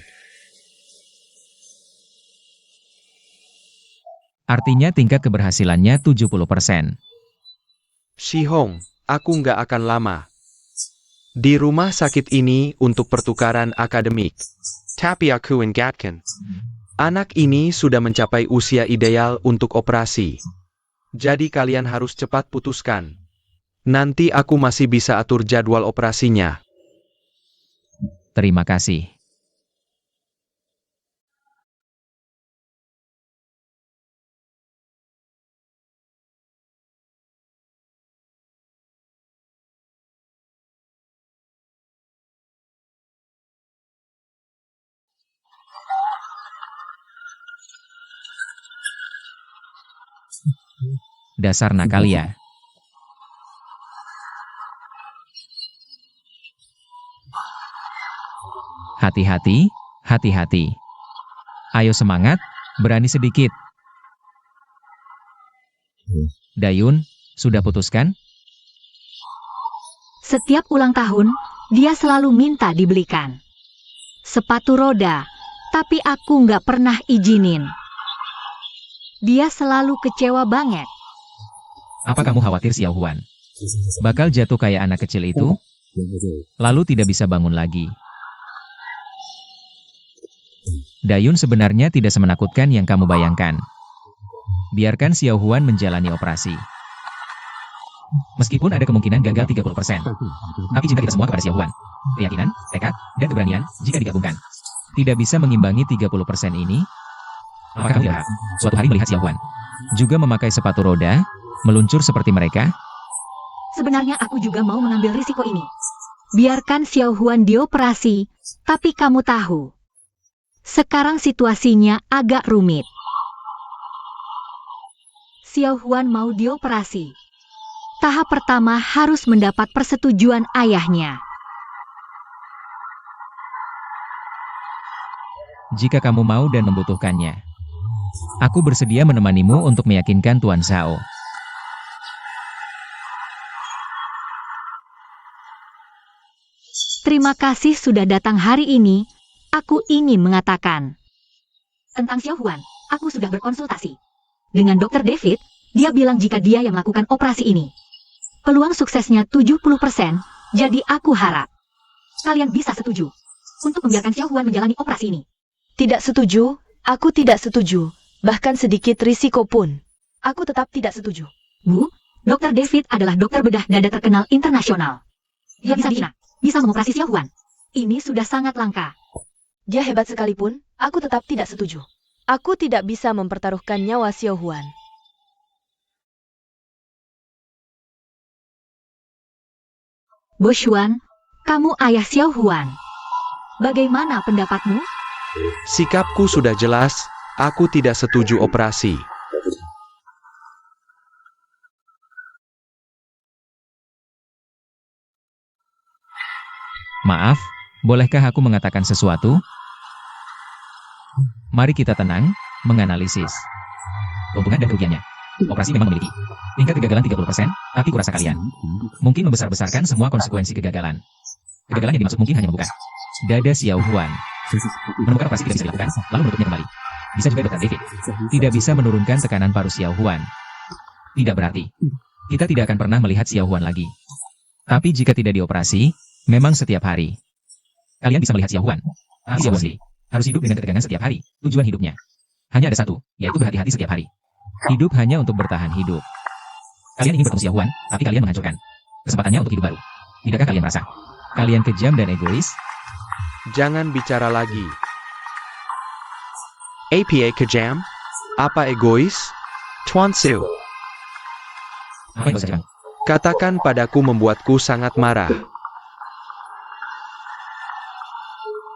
Artinya tingkat keberhasilannya 70%. Shihong, aku nggak akan lama. Di rumah sakit ini untuk pertukaran akademik. Tapi aku ingatkan, anak ini sudah mencapai usia ideal untuk operasi. Jadi kalian harus cepat putuskan. Nanti aku masih bisa atur jadwal operasinya. Terima kasih. Dasar nakal ya. Hati-hati, hati-hati. Ayo semangat, berani sedikit. Dayun, sudah putuskan? Setiap ulang tahun, dia selalu minta dibelikan sepatu roda, tapi aku nggak pernah izinin. Dia selalu kecewa banget. Apa kamu khawatir Xiao Huan bakal jatuh kayak anak kecil itu? Lalu tidak bisa bangun lagi. Dayun sebenarnya tidak semenakutkan yang kamu bayangkan. Biarkan Xiao Huan menjalani operasi. Meskipun ada kemungkinan gagal 30%. Tapi cinta kita semua kepada Xiao Huan. Keyakinan, tekad, dan keberanian, jika digabungkan, tidak bisa mengimbangi 30% ini. Apakah kamu berharap suatu hari melihat Xiao Huan juga memakai sepatu roda, meluncur seperti mereka? Sebenarnya aku juga mau mengambil risiko ini. Biarkan Xiao Huan dioperasi, tapi kamu tahu, sekarang situasinya agak rumit. Xiao Huan mau dioperasi. Tahap pertama harus mendapat persetujuan ayahnya. Jika kamu mau dan membutuhkannya, aku bersedia menemanimu untuk meyakinkan Tuan Zhao. Terima kasih sudah datang hari ini. Aku ingin mengatakan tentang Xiao Huan, aku sudah berkonsultasi dengan Dr. David. Dia bilang jika dia yang melakukan operasi ini, peluang suksesnya 70%, jadi aku harap kalian bisa setuju untuk membiarkan Xiao Huan menjalani operasi ini. Tidak setuju, aku tidak setuju. Bahkan sedikit risiko pun. Aku tetap tidak setuju. Bu, Dr. David adalah dokter bedah dada terkenal internasional. Dia bisa mengoperasi Xiao Huan. Ini sudah sangat langka. Dia hebat sekalipun, aku tetap tidak setuju. Aku tidak bisa mempertaruhkan nyawa Xiao Huan. Boshuan, kamu ayah Xiao Huan. Bagaimana pendapatmu? Sikapku sudah jelas, aku tidak setuju operasi. Maaf, bolehkah aku mengatakan sesuatu? Mari kita tenang, menganalisis keuntungan dan kerugiannya. Operasi memang memiliki tingkat kegagalan 30%, tapi kurasa kalian mungkin membesar-besarkan semua konsekuensi kegagalan. Kegagalan yang dimaksud mungkin hanya membuka dada Xiao Huan. Menemukan operasi tidak bisa dilakukan, lalu menutupnya kembali. Bisa juga Dr. David tidak bisa menurunkan tekanan paru Xiao Huan. Tidak berarti kita tidak akan pernah melihat Xiao Huan lagi. Tapi jika tidak dioperasi, memang setiap hari kalian bisa melihat Xiao Huan. Tapi Xiao Huan sendiri harus hidup dengan ketegangan setiap hari. Tujuan hidupnya hanya ada satu, yaitu berhati-hati setiap hari. Hidup hanya untuk bertahan hidup. Kalian ingin bertemu Xiao Huan, tapi kalian menghancurkan kesempatannya untuk hidup baru. Tidakkah kalian merasa kalian kejam dan egois? Jangan bicara lagi. APA kejam? Apa egois? Tuan Su, Apa yang bisa kamu? katakan padaku membuatku sangat marah.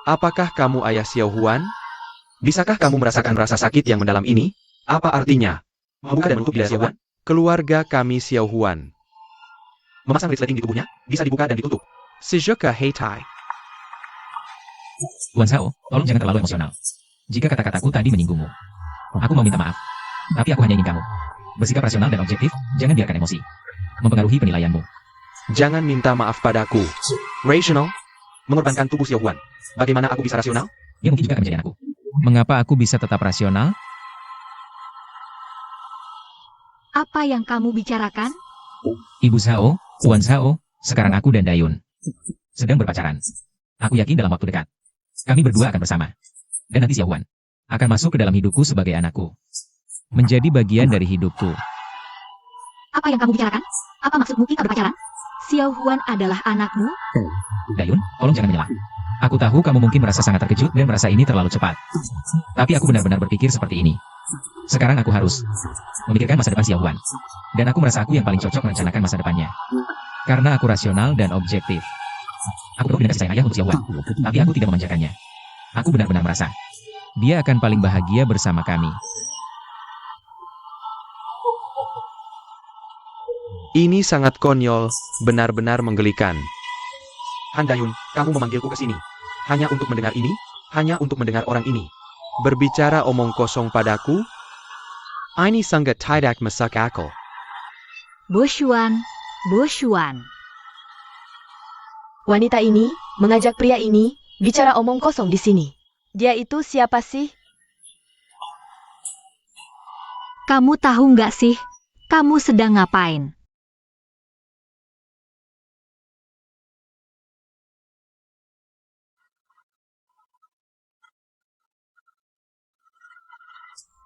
Apakah kamu ayah Xiao Huan? Bisakah kamu merasakan rasa sakit yang mendalam ini? Apa artinya? Membuka dan menutup dada Xiao Huan? Keluarga kami Xiao Huan. Memasang resleting di tubuhnya, bisa dibuka dan ditutup. Sejuka Heitai. Tuan Zhao, tolong jangan terlalu emosional. Jika kata-kataku tadi menyinggungmu, aku mau minta maaf. Tapi aku hanya ingin kamu bersikap rasional dan objektif, jangan biarkan emosi mempengaruhi penilaianmu. Jangan minta maaf padaku. Rational? Mengorbankan tubuh Xiao Huan. Bagaimana aku bisa rasional? Dia mungkin juga akan menjadi anakku. Mengapa aku bisa tetap rasional? Apa yang kamu bicarakan? Ibu Zhao, Tuan Zhao, sekarang aku dan Dayun sedang berpacaran. Aku yakin dalam waktu dekat, kami berdua akan bersama. Dan nanti Xiao Huan akan masuk ke dalam hidupku sebagai anakku. Menjadi bagian dari hidupku. Apa yang kamu bicarakan? Apa maksudmu kita berpacaran? Xiao Huan adalah anakmu? Dayun, tolong jangan menyela. Aku tahu kamu mungkin merasa sangat terkejut dan merasa ini terlalu cepat. Tapi aku benar-benar berpikir seperti ini. Sekarang aku harus memikirkan masa depan Xiao Huan. Dan aku merasa aku yang paling cocok merencanakan masa depannya. Karena aku rasional dan objektif. Aku penuh dengan kasih sayang ayah untuk Xiao Huan. Tapi aku tidak memanjakannya. Aku benar-benar merasa dia akan paling bahagia bersama kami. Ini sangat konyol, benar-benar menggelikan. Han Dayun, kamu memanggilku ke sini. Hanya untuk mendengar ini? Hanya untuk mendengar orang ini berbicara omong kosong padaku? Ini sangat tidak masuk akal. Boshuan, Boshuan. Wanita ini mengajak pria ini bicara omong kosong di sini. Dia itu siapa sih? Kamu tahu nggak sih, Kamu sedang ngapain?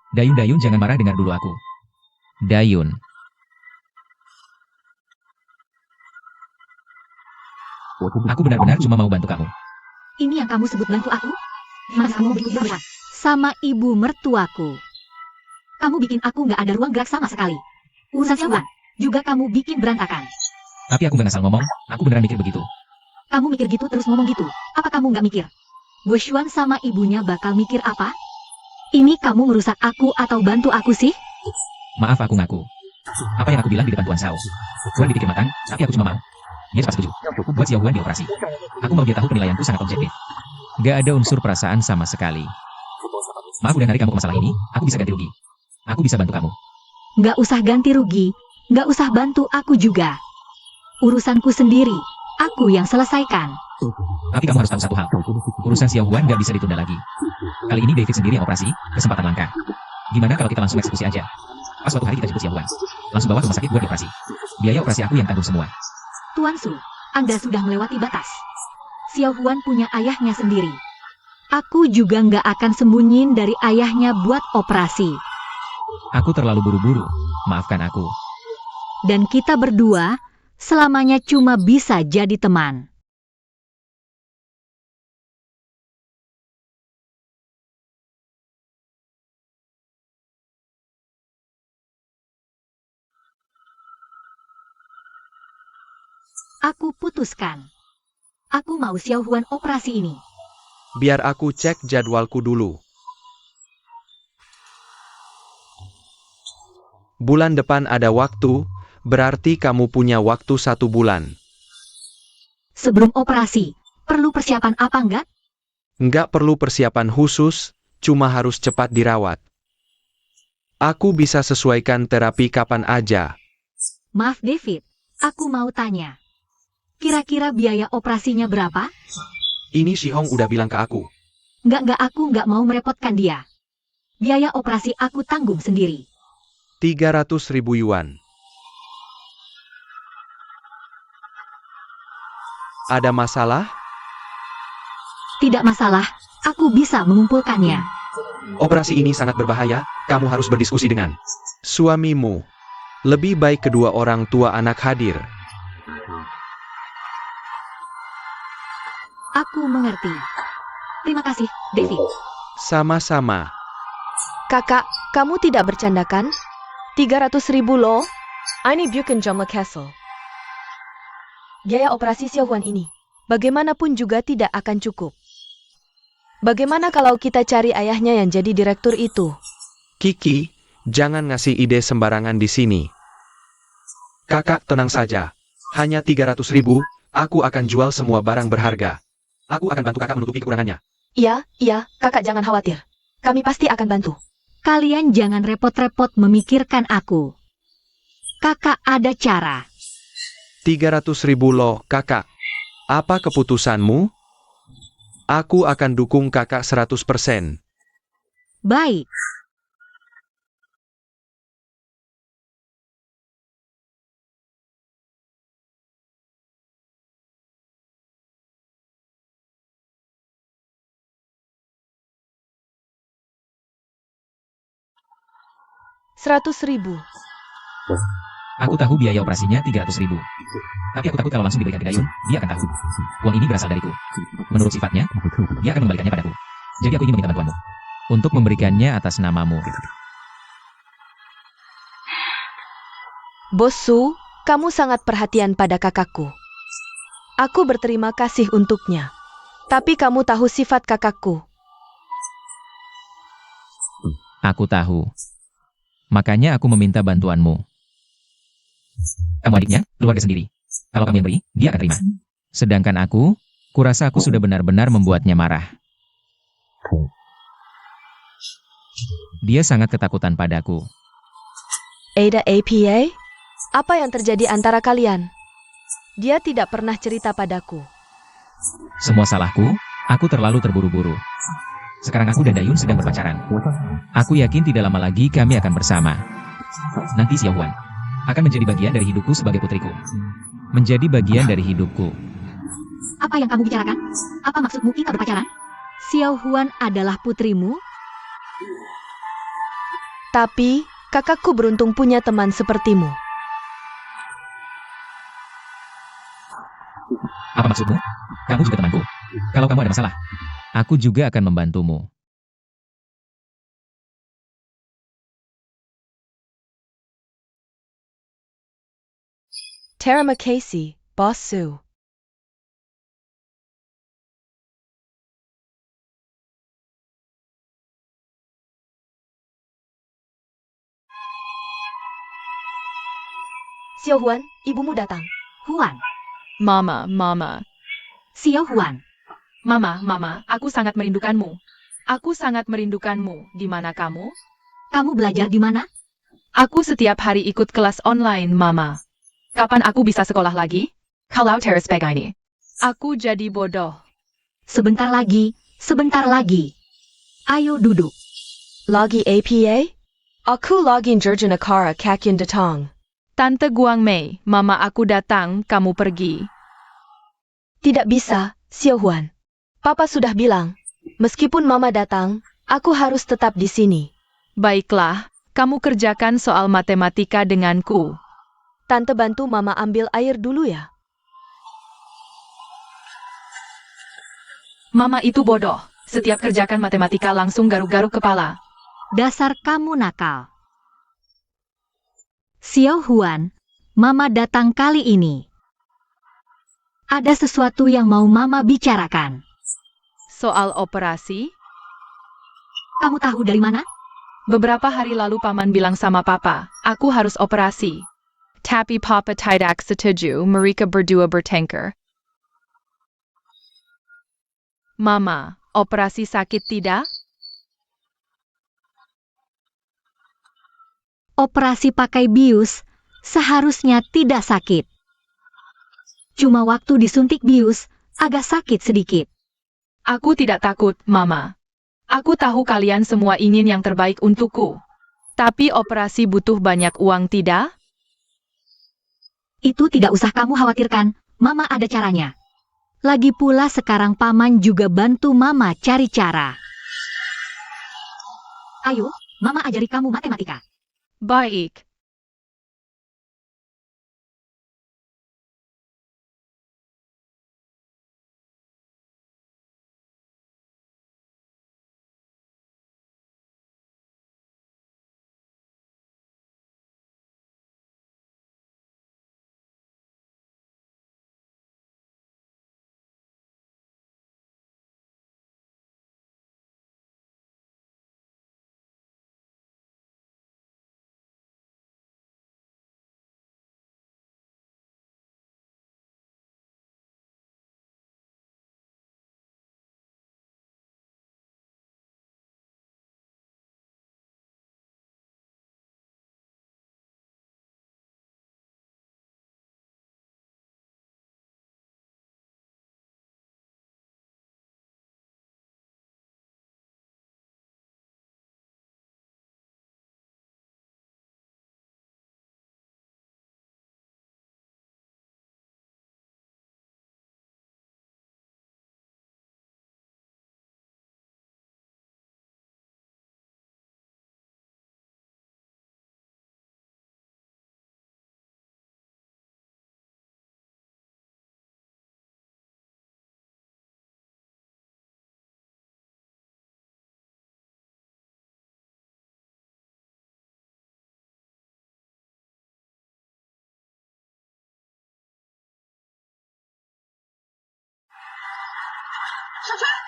Dayun, jangan marah, dengar dulu aku. Dayun. Aku benar-benar cuma mau bantu kamu. Ini yang kamu sebut bantu aku? Mas kamu bikin berat sama ibu mertuaku. Kamu bikin aku nggak ada ruang gerak sama sekali. Urusan Xiaowan juga kamu bikin berantakan. Tapi aku gak asal ngomong, aku beneran mikir begitu. Kamu mikir gitu terus ngomong gitu. Apa kamu nggak mikir? Guoshuan sama ibunya bakal mikir apa? Ini kamu merusak aku atau bantu aku sih? Maaf, aku ngaku. Apa yang aku bilang di depan Tuan Shao? Huan dipikir matang, tapi aku cuma mau. Dia cepat setuju. Buat Xiao Huan dioperasi. Aku mau dia tahu penilaianku sangat objektif. Gak ada unsur perasaan sama sekali. Maaf udah narik kamu ke masalah ini, aku bisa ganti rugi. Aku bisa bantu kamu. Nggak usah ganti rugi, nggak usah bantu aku juga. Urusanku sendiri, aku yang selesaikan. Tapi kamu harus tahu satu hal. Urusan Xiao Huan gak bisa ditunda lagi. Kali ini David sendiri yang operasi, kesempatan langka. Gimana kalau kita langsung eksekusi aja? Pas suatu hari kita jemput Xiao Huan. Langsung bawa ke rumah sakit buat dioperasi. Biaya operasi aku yang tanggung semua. Tuan Su, Anda sudah melewati batas. Xiao Huan punya ayahnya sendiri. Aku juga nggak akan sembunyiin dari ayahnya buat operasi. Aku terlalu buru-buru, maafkan aku. Dan kita berdua selamanya cuma bisa jadi teman. Aku putuskan. Aku mau Xiao Huan operasi ini. Biar aku cek jadwalku dulu. Bulan depan ada waktu, berarti kamu punya waktu 1 bulan. Sebelum operasi, perlu persiapan apa enggak? Nggak perlu persiapan khusus, cuma harus cepat dirawat. Aku bisa sesuaikan terapi kapan aja. Maaf David, aku mau tanya. Kira-kira biaya operasinya berapa? Ini si Hong udah bilang ke aku. Enggak, aku nggak mau merepotkan dia. Biaya operasi aku tanggung sendiri. 300.000 yuan. Ada masalah? Tidak masalah, aku bisa mengumpulkannya. Operasi ini sangat berbahaya, kamu harus berdiskusi dengan suamimu. Lebih baik kedua orang tua anak hadir. Aku mengerti. Terima kasih, David. Sama-sama. Kakak, kamu tidak bercanda kan? 300.000 loh. Ini bukan Jomla Castle. Biaya operasi Xiao Huan ini, bagaimanapun juga tidak akan cukup. Bagaimana kalau kita cari ayahnya yang jadi direktur itu? Kiki, jangan ngasih ide sembarangan di sini. Kakak tenang saja. Hanya 300.000, aku akan jual semua barang berharga. Aku akan bantu kakak menutupi kekurangannya. Iya, kakak jangan khawatir. Kami pasti akan bantu. Kalian jangan repot-repot memikirkan aku. Kakak ada cara. 300.000 loh, kakak. Apa keputusanmu? Aku akan dukung kakak 100%. Baik. $100.000. Aku tahu biaya operasinya 300.000. Tapi aku takut kalau langsung diberikan ke Dayun, dia akan tahu. Uang ini berasal dariku. Menurut sifatnya, dia akan mengembalikannya padaku. Jadi aku ingin meminta bantuanmu. Untuk memberikannya atas namamu. Bos Su, kamu sangat perhatian pada kakakku. Aku berterima kasih untuknya. Tapi kamu tahu sifat kakakku. Aku tahu. Makanya aku meminta bantuanmu. Kamu adiknya, keluarga sendiri. Kalau kamu yang beri, dia akan terima. Sedangkan aku, kurasa aku sudah benar-benar membuatnya marah. Dia sangat ketakutan padaku. Ada APA? Apa yang terjadi antara kalian? Dia tidak pernah cerita padaku. Semua salahku, aku terlalu terburu-buru. Sekarang aku dan Dayun sedang berpacaran. Aku yakin tidak lama lagi kami akan bersama. Nanti Xiao Huan, akan menjadi bagian dari hidupku sebagai putriku. Menjadi bagian dari hidupku. Apa yang kamu bicarakan? Apa maksudmu kita berpacaran? Xiao Huan adalah putrimu? Tapi, kakakku beruntung punya teman sepertimu. Apa maksudmu? Kamu juga temanku. Kalau kamu ada masalah, aku juga akan membantumu. Terima kasih, Bos Su. Xiao Huan, ibumu datang. Huan. Mama. Xiao Huan. Mama, aku sangat merindukanmu. Aku sangat merindukanmu. Di mana kamu? Kamu belajar di mana? Aku setiap hari ikut kelas online, Mama. Kapan aku bisa sekolah lagi? Kalau terus begini, aku jadi bodoh. Sebentar lagi, sebentar lagi. Ayo duduk. Lagi APA? Aku lagi Jurjanakara Kakyan datang. Tante Guang Mei, Mama aku datang, kamu pergi. Tidak bisa, Xiao Huan. Papa sudah bilang, meskipun Mama datang, aku harus tetap di sini. Baiklah, kamu kerjakan soal matematika denganku. Tante bantu Mama ambil air dulu ya. Mama itu bodoh. Setiap kerjakan matematika langsung garuk-garuk kepala. Dasar kamu nakal. Xiao Huan, Mama datang kali ini. Ada sesuatu yang mau Mama bicarakan. Soal operasi? Kamu tahu dari mana? Beberapa hari lalu Paman bilang sama Papa, aku harus operasi. Tapi Papa tidak setuju, mereka berdua bertengkar. Mama, operasi sakit tidak? Operasi pakai bius seharusnya tidak sakit. Cuma waktu disuntik bius agak sakit sedikit. Aku tidak takut, Mama. Aku tahu kalian semua ingin yang terbaik untukku. Tapi operasi butuh banyak uang tidak? Itu tidak usah kamu khawatirkan, Mama ada caranya. Lagi pula sekarang Paman juga bantu Mama cari cara. Ayo, Mama ajari kamu matematika. Baik.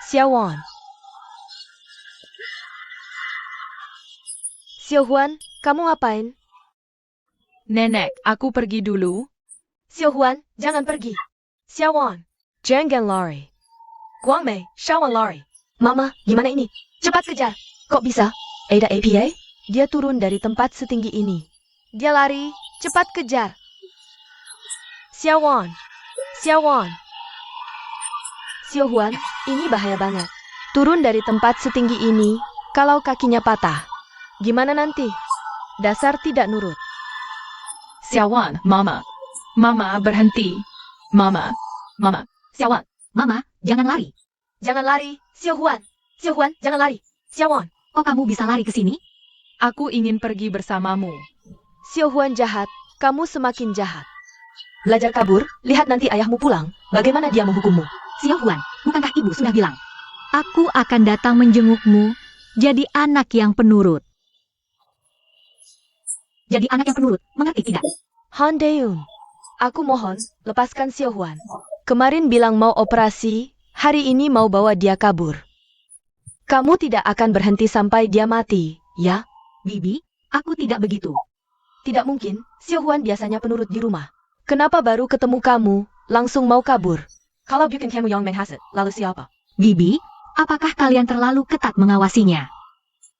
Xiao Wan. Xiao Huan, kamu ngapain? Nenek, aku pergi dulu. Xiao Huan, jangan pergi. Xiao Wan, jangan lari. Guang Mei, Xiao Wan lari. Mama, gimana ini? Cepat kejar. Kok bisa? Ada APA? Dia turun dari tempat setinggi ini. Dia lari, cepat kejar. Xiao Wan, Xiao Wan. Xiao Huan, ini bahaya banget. Turun dari tempat setinggi ini, kalau kakinya patah. Gimana nanti? Dasar tidak nurut. Xiaowan, Mama. Mama, berhenti. Mama. Mama. Xiaowan, Mama, jangan lari. Jangan lari, Xiaohuan. Xiaohuan, jangan lari. Xiaowan. Kok kamu bisa lari ke sini? Aku ingin pergi bersamamu. Xiaohuan jahat, kamu semakin jahat. Belajar kabur, lihat nanti ayahmu pulang, bagaimana dia menghukummu. Xiaohuan, bukankah ibu sudah bilang? Aku akan datang menjengukmu, jadi anak yang penurut. Jadi anak yang penurut, mengerti tidak? Han Daeun, aku mohon, lepaskan Xiaohuan. Kemarin bilang mau operasi, hari ini mau bawa dia kabur. Kamu tidak akan berhenti sampai dia mati, ya? Bibi, aku tidak begitu. Tidak mungkin, Xiaohuan biasanya penurut di rumah. Kenapa baru ketemu kamu, langsung mau kabur? Kalau bukan kamu yang menghasut, lalu siapa? Bibi, apakah kalian terlalu ketat mengawasinya?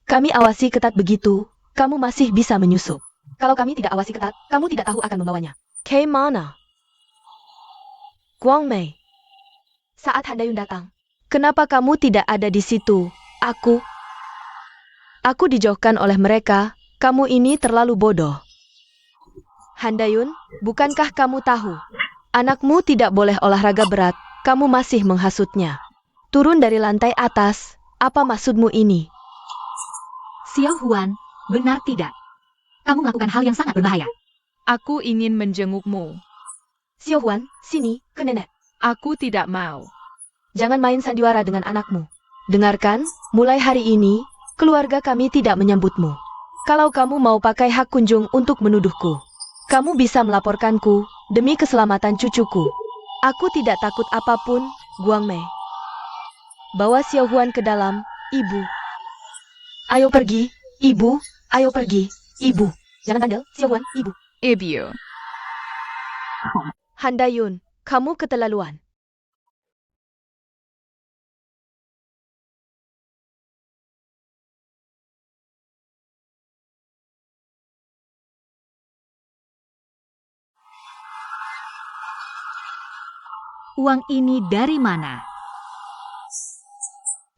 Kami awasi ketat begitu, kamu masih bisa menyusup. Kalau kami tidak awasi ketat, kamu tidak tahu akan membawanya. Kay mana? Guang Mei. Saat Han Daeun datang, kenapa kamu tidak ada di situ? Aku dijauhkan oleh mereka, kamu ini terlalu bodoh. Han Daeun, bukankah kamu tahu? Anakmu tidak boleh olahraga berat, kamu masih menghasutnya. Turun dari lantai atas, apa maksudmu ini? Xiaohuan, benar tidak? Kamu melakukan hal yang sangat berbahaya. Aku ingin menjengukmu. Xiaohuan, sini, ke nenek. Aku tidak mau. Jangan main sandiwara dengan anakmu. Dengarkan, mulai hari ini, keluarga kami tidak menyambutmu. Kalau kamu mau pakai hak kunjung untuk menuduhku, kamu bisa melaporkanku demi keselamatan cucuku. Aku tidak takut apapun, Guang Mei. Bawa Xiaohuan ke dalam, ibu. Ayo pergi, ibu. Ayo pergi, ibu. Jangan bandel, Xiaohuan, ibu. Ibu. Han Daeun, kamu keterlaluan. Uang ini dari mana?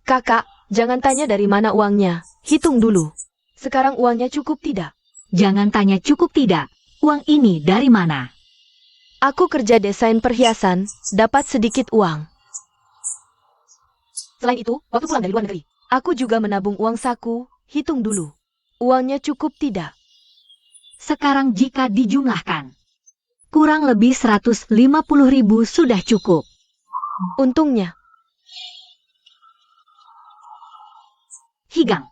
Kakak, jangan tanya dari mana uangnya. Hitung dulu. Sekarang uangnya cukup tidak? Jangan tanya cukup tidak. Uang ini dari mana? Aku kerja desain perhiasan, dapat sedikit uang. Selain itu, waktu pulang dari luar negeri, aku juga menabung uang saku. Hitung dulu. Uangnya cukup tidak? Sekarang jika dijumlahkan, kurang lebih 150.000 sudah cukup. Untungnya. Higang.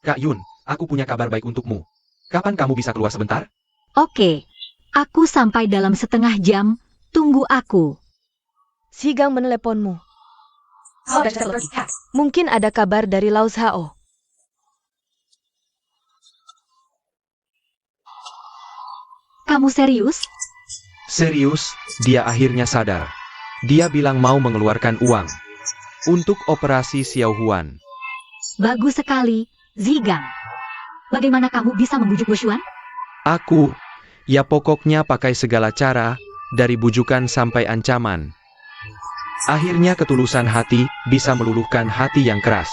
Kak Yun, aku punya kabar baik untukmu. Kapan kamu bisa keluar sebentar? Oke. Aku sampai dalam setengah jam. Tunggu aku. Sigang meneleponmu. Mungkin ada kabar dari Laos Hao. Kamu serius? Serius, dia akhirnya sadar. Dia bilang mau mengeluarkan uang untuk operasi Xiaohuan. Bagus sekali, Zigang. Bagaimana kamu bisa membujuk Boshuan? Aku, ya pokoknya pakai segala cara, dari bujukan sampai ancaman. Akhirnya ketulusan hati bisa meluluhkan hati yang keras.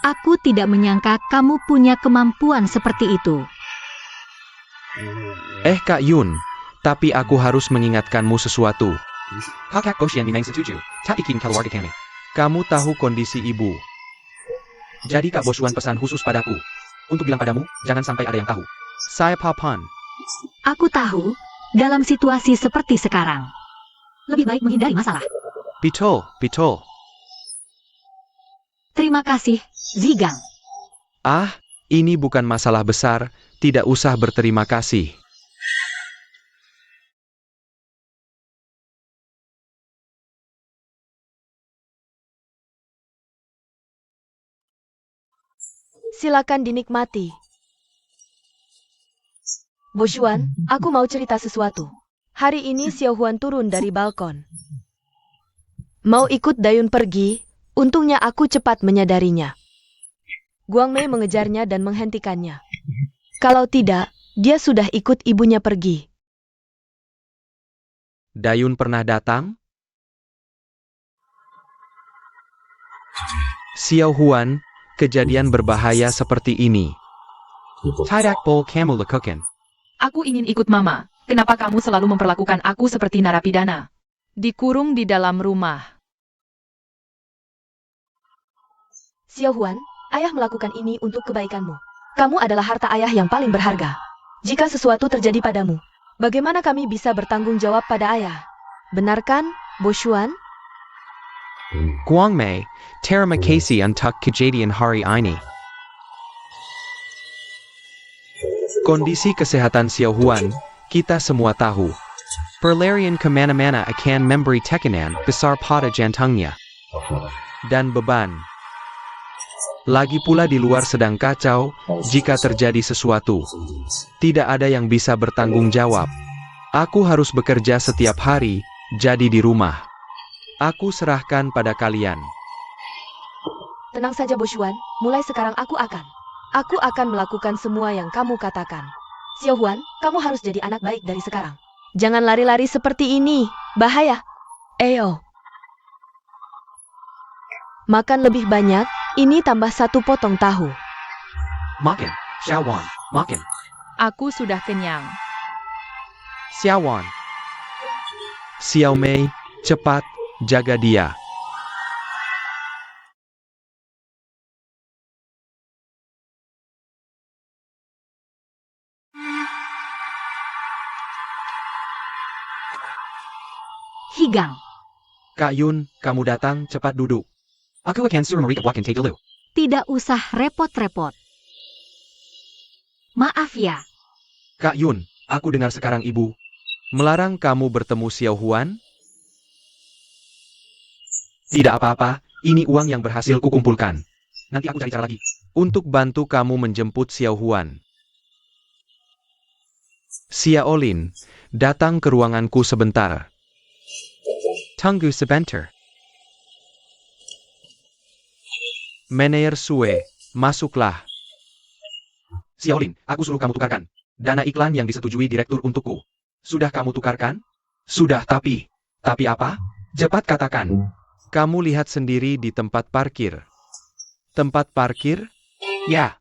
Aku tidak menyangka kamu punya kemampuan seperti itu. Kak Yun, tapi aku harus mengingatkanmu sesuatu. Kamu tahu kondisi ibu. Jadi Kak Boshuan pesan khusus padaku, untuk bilang padamu, jangan sampai ada yang tahu. Saya Papan. Aku tahu, dalam situasi seperti sekarang, lebih baik menghindari masalah. Betul, betul. Terima kasih, Zigang. Ini bukan masalah besar, tidak usah berterima kasih. Silakan dinikmati. Boshuan, aku mau cerita sesuatu. Hari ini Xiaohuan turun dari balkon. Mau ikut Daeun pergi, untungnya aku cepat menyadarinya. Guang Mei mengejarnya dan menghentikannya. Kalau tidak, dia sudah ikut ibunya pergi. Daeun pernah datang? Xiaohuan, kejadian berbahaya seperti ini. Tidak boleh kamu lakukan. Aku ingin ikut Mama. Kenapa kamu selalu memperlakukan aku seperti narapidana? Dikurung di dalam rumah. Xiao Huan, ayah melakukan ini untuk kebaikanmu. Kamu adalah harta ayah yang paling berharga. Jika sesuatu terjadi padamu, bagaimana kami bisa bertanggung jawab pada ayah? Benar kan, Boshuan? Guang Mei, terima kasih untuk kejadian hari ini. Kondisi kesehatan Xiao Huan, kita semua tahu. Perlarian kemana-mana akan memberi tekanan besar pada jantungnya. Dan beban. Lagi pula di luar sedang kacau, jika terjadi sesuatu. Tidak ada yang bisa bertanggung jawab. Aku harus bekerja setiap hari, jadi di rumah. Aku serahkan pada kalian. Tenang saja Boshuan, mulai sekarang aku akan melakukan semua yang kamu katakan. Xiao Huan, kamu harus jadi anak baik dari sekarang. Jangan lari-lari seperti ini, bahaya. Eyo. Makan lebih banyak, ini tambah 1 potong tahu. Makan, Xiao Huan, makan. Aku sudah kenyang. Xiao Huan. Xiao Mei, cepat, jaga dia. Higang. Kak Yun, kamu datang, cepat duduk. Aku akan suruh mereka buatkan teh dulu. Tidak usah repot-repot. Maaf ya. Kak Yun, aku dengar sekarang ibu melarang kamu bertemu Xiao Huan? Tidak apa-apa, ini uang yang berhasil kukumpulkan. Nanti aku cari cara lagi untuk bantu kamu menjemput Xiao Huan. Xiao Lin, datang ke ruanganku sebentar. Tunggu sebentar. Meneer Sue, masuklah. Xiao Lin, aku suruh kamu tukarkan dana iklan yang disetujui direktur untukku. Sudah kamu tukarkan? Sudah, tapi apa? Cepat katakan. Kamu lihat sendiri di tempat parkir. Tempat parkir? Ya.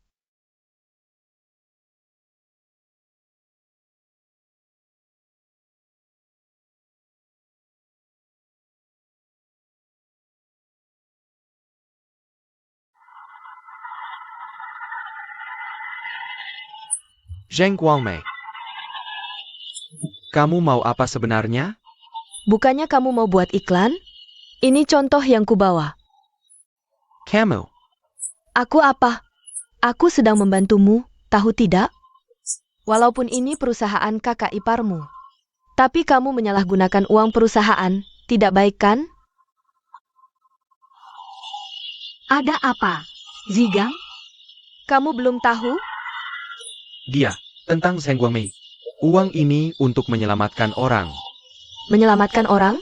Zheng Guangmei. Kamu mau apa sebenarnya? Bukannya kamu mau buat iklan? Ini contoh yang kubawa. Kamu. Aku apa? Aku sedang membantumu, tahu tidak? Walaupun ini perusahaan kakak iparmu. Tapi kamu menyalahgunakan uang perusahaan, tidak baik kan? Ada apa? Zigang? Kamu belum tahu? Dia, tentang Zheng Guangmei. Uang ini untuk menyelamatkan orang. Menyelamatkan orang?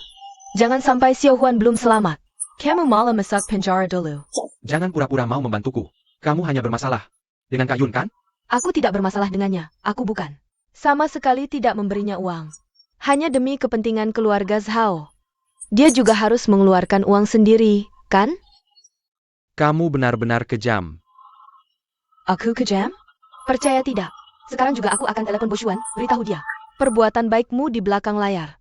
Jangan sampai Xiao Huan belum selamat. Kamu malah masuk penjara dulu. Jangan pura-pura mau membantuku. Kamu hanya bermasalah dengan Kak Yun, kan? Aku tidak bermasalah dengannya, aku bukan. Sama sekali tidak memberinya uang. Hanya demi kepentingan keluarga Zhao. Dia juga harus mengeluarkan uang sendiri, kan? Kamu benar-benar kejam. Aku kejam? Percaya tidak? Sekarang juga aku akan telepon Boshuan, beritahu dia. Perbuatan baikmu di belakang layar.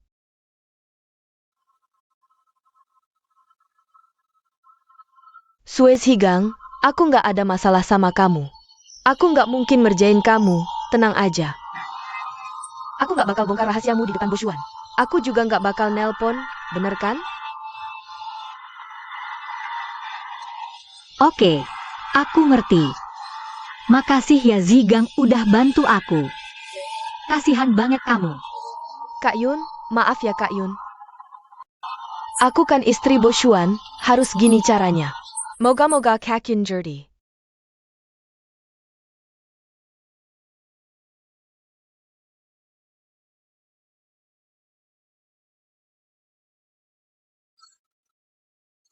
Suez Higang, aku nggak ada masalah sama kamu. Aku nggak mungkin merjain kamu, tenang aja. Aku nggak bakal bongkar rahasiamu di depan Boshuan. Aku juga nggak bakal nelpon, bener kan? Oke, aku ngerti. Makasih ya Zigang udah bantu aku. Kasihan banget kamu. Kak Yun, maaf ya Kak Yun. Aku kan istri Boshuan, harus gini caranya. Moga-moga Kak Yun jadi.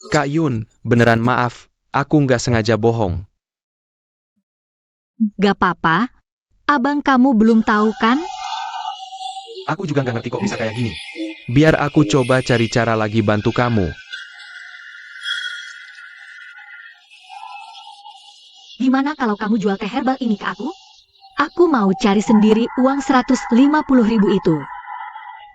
Kak Yun, beneran maaf. Aku nggak sengaja bohong. Gak apa-apa. Abang kamu belum tahu kan? Aku juga nggak ngerti kok bisa kayak gini. Biar aku coba cari cara lagi bantu kamu. Gimana kalau kamu jual teh herbal ini ke aku? Aku mau cari sendiri uang 150.000 itu.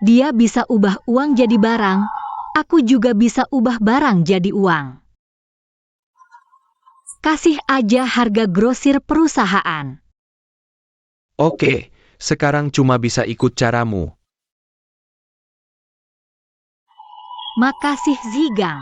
Dia bisa ubah uang jadi barang, aku juga bisa ubah barang jadi uang. Kasih aja harga grosir perusahaan. Oke, sekarang cuma bisa ikut caramu. Makasih Zigang.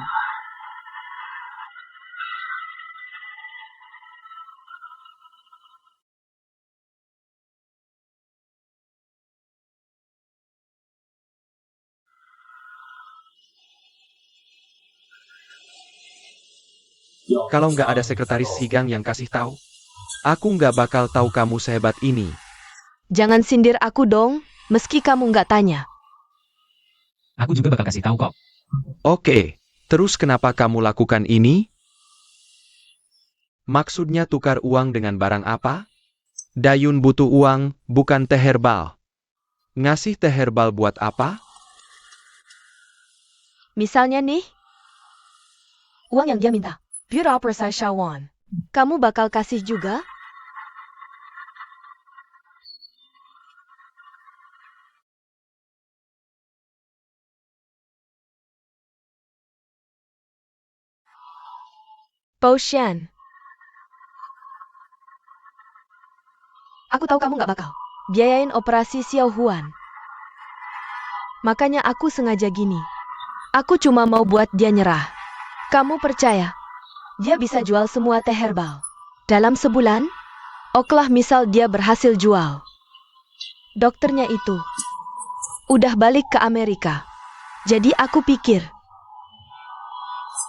Kalau nggak ada sekretaris Higang yang kasih tahu, aku nggak bakal tahu kamu sehebat ini. Jangan sindir aku dong, meski kamu nggak tanya. Aku juga bakal kasih tahu kok. Oke, terus kenapa kamu lakukan ini? Maksudnya tukar uang dengan barang apa? Dayun butuh uang, bukan teh herbal. Ngasih teh herbal buat apa? Misalnya nih, uang yang dia minta. Bureau Persai Shawan. Kamu bakal kasih juga? Posyan. Aku tahu kamu nggak bakal biayain operasi Xiao Huan. Makanya aku sengaja gini. Aku cuma mau buat dia nyerah. Kamu percaya? Dia bisa jual semua teh herbal. Dalam sebulan, oklah misal dia berhasil jual. Dokternya itu udah balik ke Amerika. Jadi aku pikir,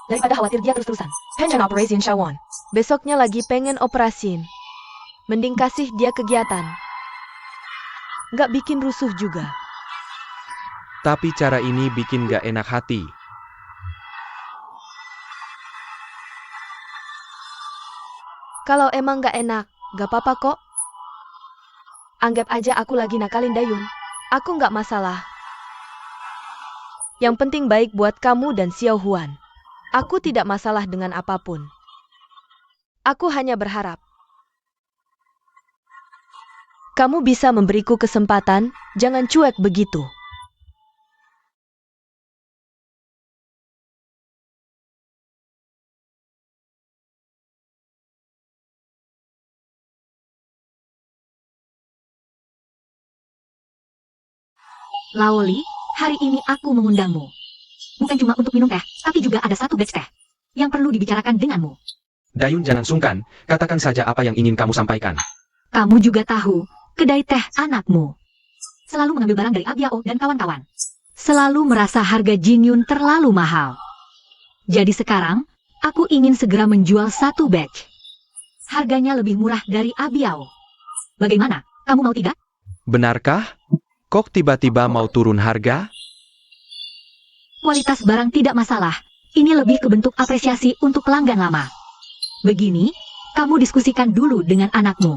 daripada khawatir dia terus-terusan pengen operasi Shawan. Besoknya lagi pengen operasin. Mending kasih dia kegiatan. Nggak bikin rusuh juga. Tapi cara ini bikin nggak enak hati. Kalau emang nggak enak, nggak apa-apa kok. Anggap aja aku lagi nakalin Dayun. Aku nggak masalah. Yang penting baik buat kamu dan Xiao Huan. Aku tidak masalah dengan apapun. Aku hanya berharap kamu bisa memberiku kesempatan, jangan cuek begitu. Laoli, hari ini aku mengundangmu. Bukan cuma untuk minum teh, tapi juga ada satu batch teh yang perlu dibicarakan denganmu. Dayun jangan sungkan, katakan saja apa yang ingin kamu sampaikan. Kamu juga tahu, kedai teh anakmu selalu mengambil barang dari Abiao dan kawan-kawan. Selalu merasa harga Jinyun terlalu mahal. Jadi sekarang, aku ingin segera menjual satu batch. Harganya lebih murah dari Abiao. Bagaimana? Kamu mau tidak? Benarkah? Kok tiba-tiba mau turun harga? Kualitas barang tidak masalah. Ini lebih ke bentuk apresiasi untuk pelanggan lama. Begini, kamu diskusikan dulu dengan anakmu.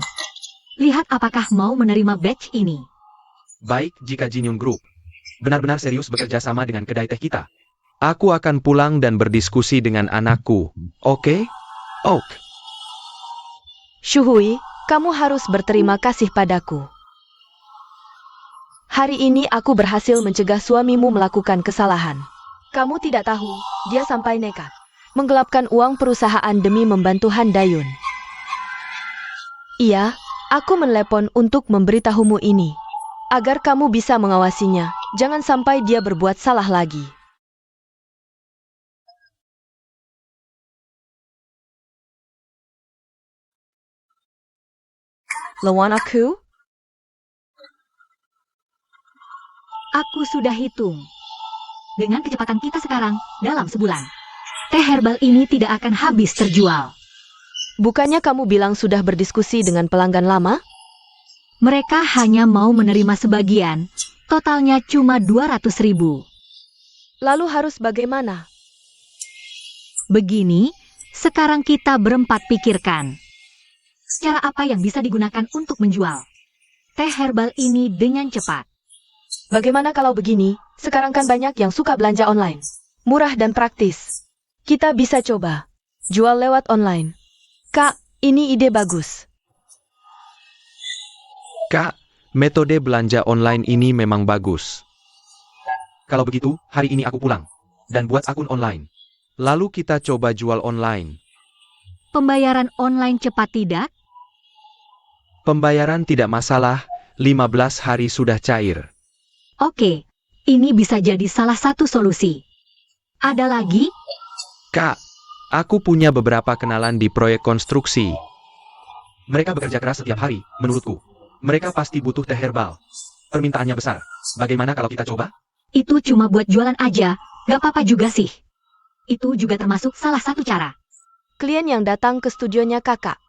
Lihat apakah mau menerima batch ini. Baik, jika Jinyun Group benar-benar serius bekerja sama dengan kedai teh kita, aku akan pulang dan berdiskusi dengan anakku. Oke? Oke. Shuhui, kamu harus berterima kasih padaku. Hari ini aku berhasil mencegah suamimu melakukan kesalahan. Kamu tidak tahu, dia sampai nekat menggelapkan uang perusahaan demi membantu Han Dayun. Iya, aku menelepon untuk memberitahumu ini, agar kamu bisa mengawasinya. Jangan sampai dia berbuat salah lagi. Lawan aku? Aku sudah hitung. Dengan kecepatan kita sekarang, dalam sebulan, teh herbal ini tidak akan habis terjual. Bukannya kamu bilang sudah berdiskusi dengan pelanggan lama? Mereka hanya mau menerima sebagian, totalnya cuma 200.000. Lalu harus bagaimana? Begini, sekarang kita berempat pikirkan. Cara apa yang bisa digunakan untuk menjual teh herbal ini dengan cepat? Bagaimana kalau begini? Sekarang kan banyak yang suka belanja online. Murah dan praktis. Kita bisa coba jual lewat online. Kak, ini ide bagus. Kak, metode belanja online ini memang bagus. Kalau begitu, hari ini aku pulang. Dan buat akun online. Lalu kita coba jual online. Pembayaran online cepat tidak? Pembayaran tidak masalah, 15 hari sudah cair. Oke, ini bisa jadi salah satu solusi. Ada lagi? Kak, aku punya beberapa kenalan di proyek konstruksi. Mereka bekerja keras setiap hari, menurutku. Mereka pasti butuh teh herbal. Permintaannya besar. Bagaimana kalau kita coba? Itu cuma buat jualan aja, gak apa-apa juga sih. Itu juga termasuk salah satu cara. Klien yang datang ke studionya kakak.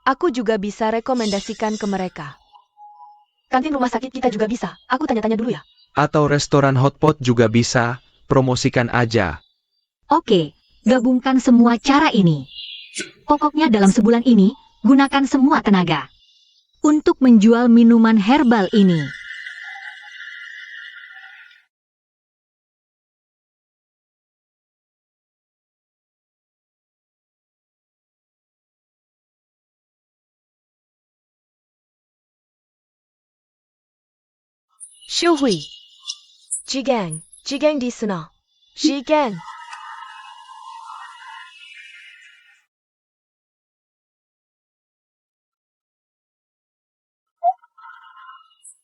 Aku juga bisa rekomendasikan ke mereka. Kantin rumah sakit kita juga bisa. Aku tanya-tanya dulu ya. Atau restoran hotpot juga bisa, promosikan aja. Oke, gabungkan semua cara ini. Pokoknya dalam sebulan ini, gunakan semua tenaga untuk menjual minuman herbal ini. Xiuhui. Jigang. Jigang di sana. Jigang.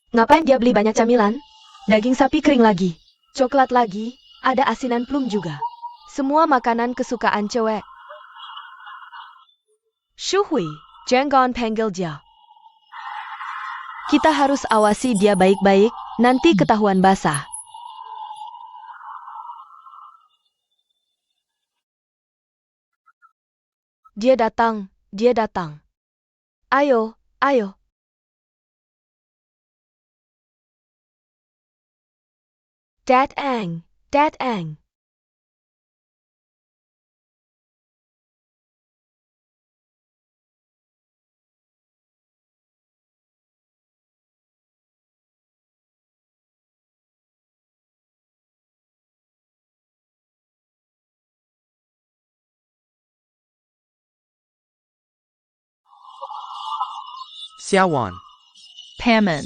Ngapain dia beli banyak camilan? Daging sapi kering lagi. Coklat lagi. Ada asinan plum juga. Semua makanan kesukaan cewek. Xiuhui. Jangan panggil dia. Kita harus awasi dia baik-baik, nanti ketahuan basah. Dia datang, dia datang. Ayo, ayo. Datang, datang. Xiaowan. Paman.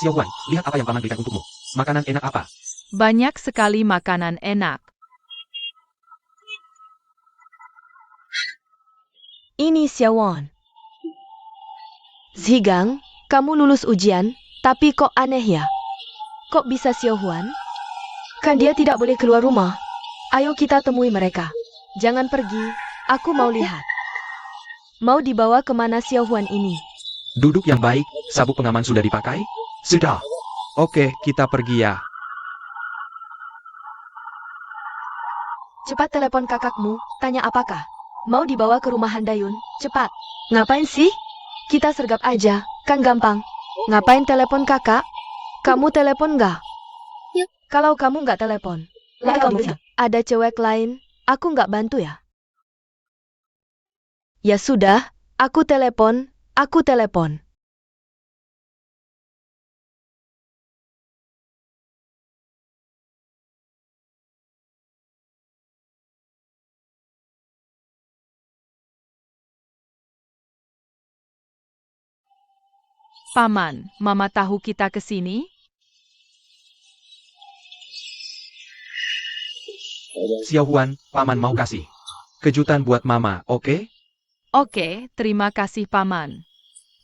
Xiaowan, lihat apa yang paman berikan untukmu. Makanan enak apa? Banyak sekali makanan enak. Ini Xiaowan. Zigang, kamu lulus ujian, tapi kok aneh ya? Kok bisa Xiaowan? Kan dia tidak boleh keluar rumah. Ayo kita temui mereka. Jangan pergi, aku mau lihat. Mau dibawa kemana Xiaowan ini? Duduk yang baik, sabuk pengaman sudah dipakai? Sudah. Oke, kita pergi ya. Cepat telepon kakakmu, tanya apakah mau dibawa ke rumah Handayun, cepat. Ngapain sih? Kita sergap aja, kan gampang. Ngapain telepon kakak? Kamu telepon nggak? Ya. Kalau kamu nggak telepon, ada cewek lain, aku nggak bantu ya? Ya sudah, aku telepon, aku telepon. Paman, Mama tahu kita ke sini? Xiaowan, paman mau kasih kejutan buat mama, oke? Oke, terima kasih Paman.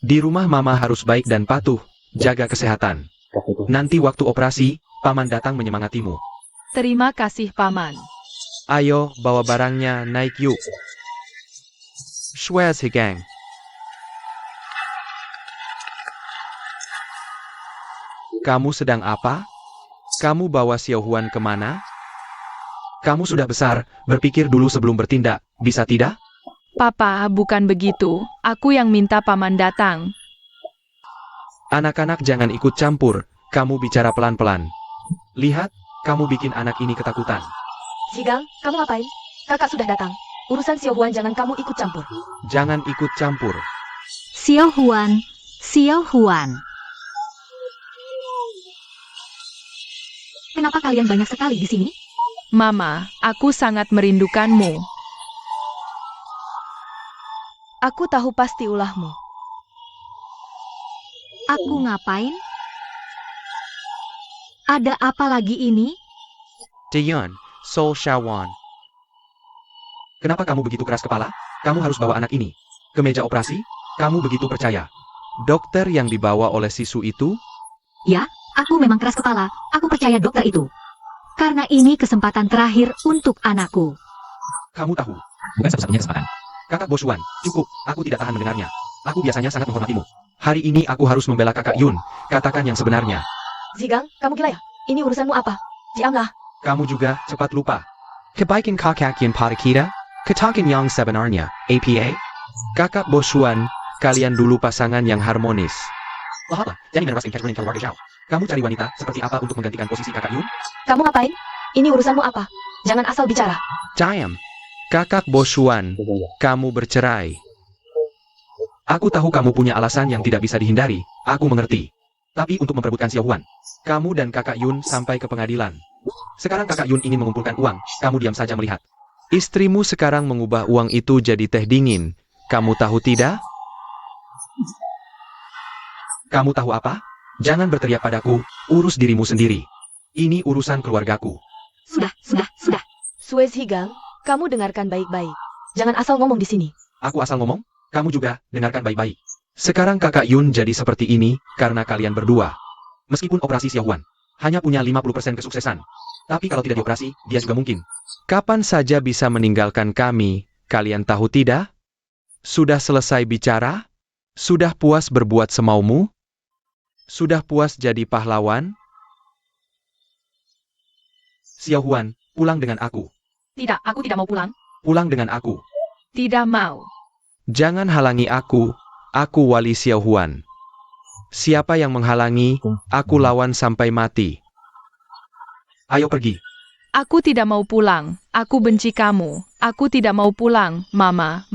Di rumah mama harus baik dan patuh, jaga kesehatan. Nanti waktu operasi, paman datang menyemangatimu. Terima kasih Paman. Ayo, bawa barangnya, naik yuk. Shwaz Higang. Kamu sedang apa? Kamu bawa Xiaohuan kemana? Kamu sudah besar, berpikir dulu sebelum bertindak, bisa tidak? Papa, bukan begitu. Aku yang minta Paman datang. Anak-anak jangan ikut campur, kamu bicara pelan-pelan. Lihat, kamu bikin anak ini ketakutan. Zigang, kamu ngapain? Kakak sudah datang. Urusan Xiaohuan jangan kamu ikut campur. Jangan ikut campur. Xiaohuan, Xiaohuan. Kenapa kalian banyak sekali di sini? Mama, aku sangat merindukanmu. Aku tahu pasti ulahmu. Aku ngapain? Ada apa lagi ini? Dayun, Sol Shawan. Kenapa kamu begitu keras kepala? Kamu harus bawa anak ini ke meja operasi? Kamu begitu percaya? Dokter yang dibawa oleh Sisu itu? Ya, aku memang keras kepala. Aku percaya dokter itu. Karena ini kesempatan terakhir untuk anakku. Kamu tahu, Bukan satu-satunya kesempatan. Kakak Bosuan, cukup, aku tidak tahan mendengarnya. Aku biasanya sangat menghormatimu. Hari ini aku harus membela kakak Yun. Katakan yang sebenarnya. Zigang, kamu gila ya? Ini urusanmu apa? Diamlah. Kamu juga cepat lupa. Kebaikan kakak Yun pada kita? Katakan yang sebenarnya, APA? Kakak Bosuan, kalian dulu pasangan yang harmonis. Wah, jadi meneruskan Catherine keluarga Zhao. Kamu cari wanita seperti apa untuk menggantikan posisi kakak Yun? Kamu ngapain? Ini urusanmu apa? Jangan asal bicara. Diam. Kakak Bosuan, kamu bercerai. Aku tahu kamu punya alasan yang tidak bisa dihindari, aku mengerti. Tapi untuk memperebutkan Xiao Huan, kamu dan kakak Yun sampai ke pengadilan. Sekarang kakak Yun ingin mengumpulkan uang, kamu diam saja melihat. Istrimu sekarang mengubah uang itu jadi teh dingin. Kamu tahu tidak? Kamu tahu apa? Jangan berteriak padaku, urus dirimu sendiri. Ini urusan keluargaku. Sudah. Suez Higang, kamu dengarkan baik-baik. Jangan asal ngomong di sini. Aku asal ngomong, kamu juga dengarkan baik-baik. Sekarang kakak Yun jadi seperti ini karena kalian berdua. Meskipun operasi Xiao Huan hanya punya 50% kesuksesan. Tapi kalau tidak dioperasi, dia juga mungkin. Kapan saja bisa meninggalkan kami, kalian tahu tidak? Sudah selesai bicara? Sudah puas berbuat semaumu? Sudah puas jadi pahlawan? Xiao Huan, pulang dengan aku. Tidak, aku tidak mau pulang. Pulang dengan aku. Tidak mau. Jangan halangi aku wali Xiao Huan. Siapa yang menghalangi, aku lawan sampai mati. Ayo pergi. Aku tidak mau pulang. Aku benci kamu. Aku tidak mau pulang. Mama.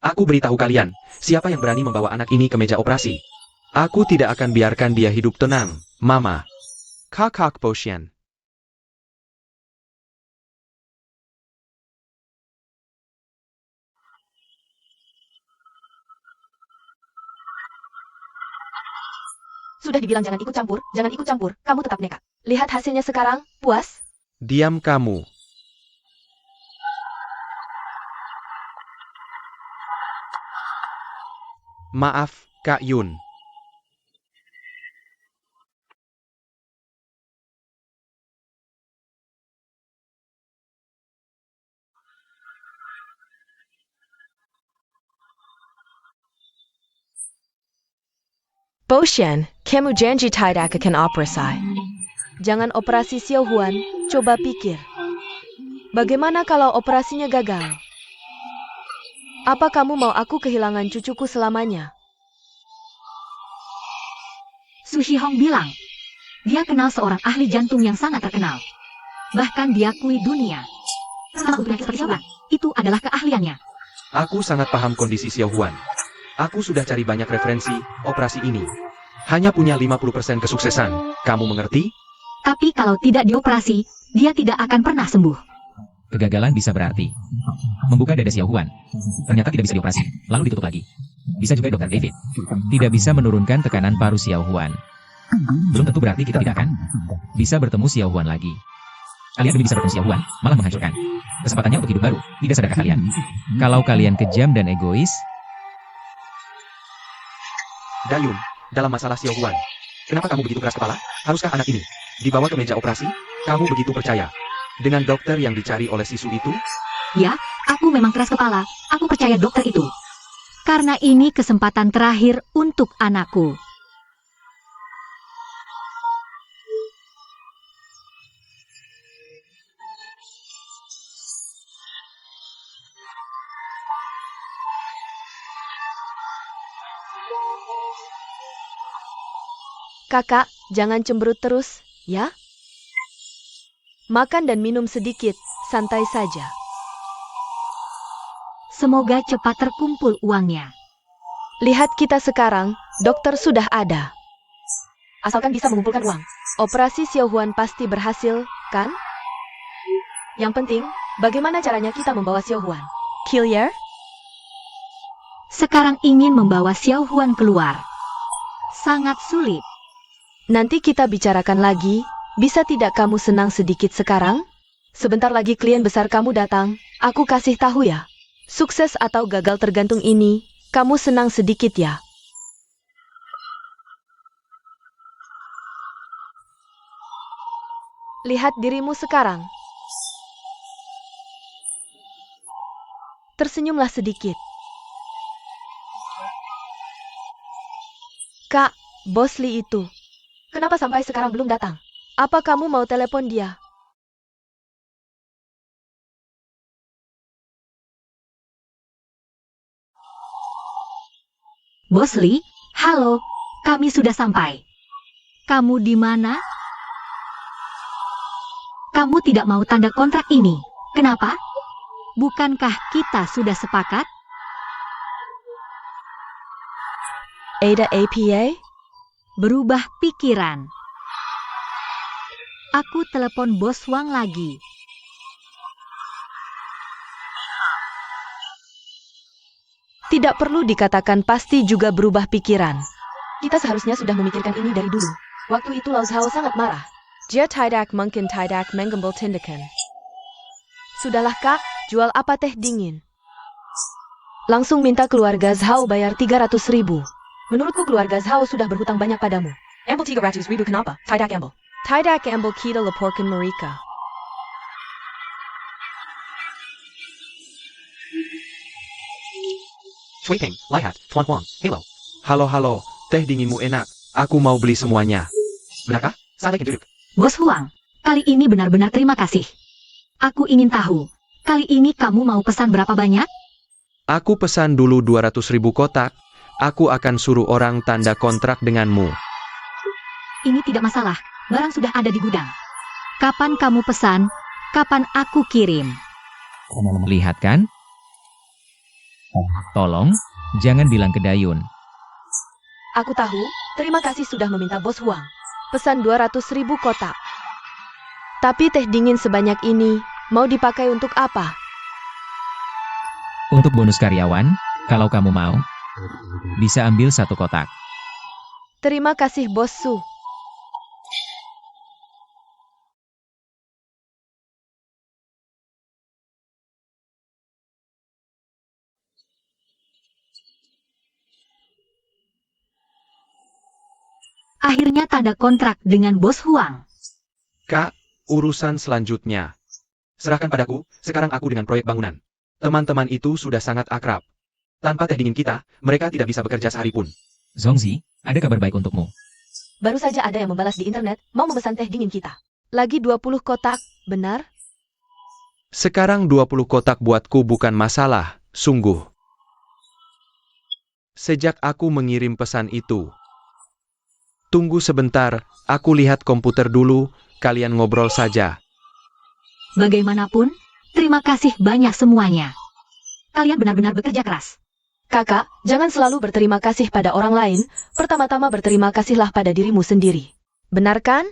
Aku beritahu kalian, siapa yang berani membawa anak ini ke meja operasi. Aku tidak akan biarkan dia hidup tenang, Mama. Kakak Bosyan. Sudah dibilang jangan ikut campur. Kamu tetap nekat. Lihat hasilnya sekarang, puas? Diam kamu. Maaf, Kak Yun. Bosyan, kamu janji tidak akan operasi. Jangan operasi Xiao Huan, coba pikir. Bagaimana kalau operasinya gagal? Apa kamu mau aku kehilangan cucuku selamanya? Su Shihong bilang, dia kenal seorang ahli jantung yang sangat terkenal. Bahkan diakui dunia. Sama untuk penyakit seperti Xiao Huan, itu adalah keahliannya. Aku sangat paham kondisi Xiao Huan. Aku sudah cari banyak referensi, operasi ini hanya punya 50% kesuksesan. Kamu mengerti? Tapi kalau tidak dioperasi, dia tidak akan pernah sembuh. Kegagalan bisa berarti membuka dada Xiao Huan. Ternyata tidak bisa dioperasi, lalu ditutup lagi. Bisa juga Dr. David. Tidak bisa menurunkan tekanan paru Xiao Huan. Belum tentu berarti kita tidak akan bisa bertemu Xiao Huan lagi. Kalian demi bisa bertemu Xiao Huan, malah menghancurkan kesempatannya untuk hidup baru. Tidak sadarkah kalian? Kalau kalian kejam dan egois, Dayun, dalam masalah Xiao Huan, kenapa kamu begitu keras kepala? Haruskah anak ini dibawa ke meja operasi? Kamu begitu percaya dengan dokter yang dicari oleh Sisu itu? Ya, aku memang keras kepala. Aku percaya dokter itu. Karena ini kesempatan terakhir untuk anakku. Kakak, jangan cemberut terus, ya? Makan dan minum sedikit, santai saja. Semoga cepat terkumpul uangnya. Lihat kita sekarang, dokter sudah ada. Asalkan bisa mengumpulkan uang. Operasi Xiao Huan pasti berhasil, kan? Yang penting, bagaimana caranya kita membawa Xiao Huan? Clear? sekarang ingin membawa Xiao Huan keluar. Sangat sulit. Nanti kita bicarakan lagi. Bisa tidak kamu senang sedikit sekarang? Sebentar lagi klien besar kamu datang. Aku kasih tahu ya. Sukses atau gagal tergantung ini. Kamu senang sedikit ya? Lihat dirimu sekarang. Tersenyumlah sedikit. Kak, Bos Lee itu. Kenapa sampai sekarang belum datang? Apa kamu mau telepon dia? Bos Lee, halo, kami sudah sampai. Kamu di mana? Kamu tidak mau tanda kontrak ini. Kenapa? Bukankah kita sudah sepakat? Ada APA? Berubah pikiran. Aku telepon Bos Wang lagi. Tidak perlu dikatakan pasti juga berubah pikiran. Kita seharusnya sudah memikirkan ini dari dulu. Waktu itu Lao Zhao sangat marah. Dia tidak mungkin tidak menggembel tindakan. Sudahlah kak, jual apa teh dingin? Langsung minta keluarga Zhao bayar 300.000. Menurutku keluarga Zhao sudah berhutang banyak padamu. Ambil 300.000 kenapa? Tidak ambil. Tidak ambil kita laporkan mereka. Sweeping, lihat, Tuan Huang, hello. Halo, teh dinginmu enak. Aku mau beli semuanya. Benarkah? Silakan duduk. Bos Huang, kali ini benar-benar terima kasih. Aku ingin tahu, kali ini kamu mau pesan berapa banyak? Aku pesan dulu 200.000 kotak. Aku akan suruh orang tanda kontrak denganmu. Ini tidak masalah, barang sudah ada di gudang. Kapan kamu pesan, kapan aku kirim. Lihat kan? Tolong, jangan bilang ke Dayun. Aku tahu, terima kasih sudah meminta Bos Huang. Pesan 200.000 kotak. Tapi teh dingin sebanyak ini, mau dipakai untuk apa? Untuk bonus karyawan, kalau kamu mau, bisa ambil 1 kotak. Terima kasih Bos Su. Akhirnya tanda kontrak dengan Bos Huang. Kak, urusan selanjutnya. Serahkan padaku, sekarang aku dengan proyek bangunan. Teman-teman itu sudah sangat akrab. Tanpa teh dingin kita, mereka tidak bisa bekerja sehari pun. Zongzi, ada kabar baik untukmu. Baru saja ada yang membalas di internet, mau memesan teh dingin kita. Lagi 20 kotak, benar? Sekarang 20 kotak buatku bukan masalah, sungguh. Sejak aku mengirim pesan itu. Tunggu sebentar, aku lihat komputer dulu, kalian ngobrol saja. Bagaimanapun, terima kasih banyak semuanya. Kalian benar-benar bekerja keras. Kakak, jangan selalu berterima kasih pada orang lain, pertama-tama berterima kasihlah pada dirimu sendiri. Benar kan?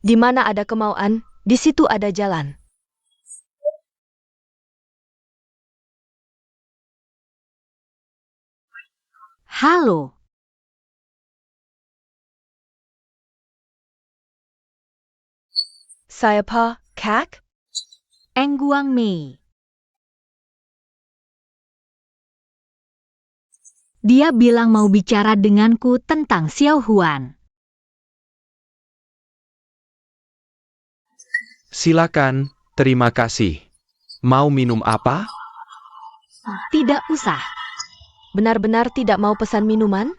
Di mana ada kemauan, di situ ada jalan. Halo. Siapa, Kak? Eng Guang Mei. Dia bilang mau bicara denganku tentang Xiao Huan. Silakan, terima kasih. Mau minum apa? Tidak usah. Benar-benar tidak mau pesan minuman?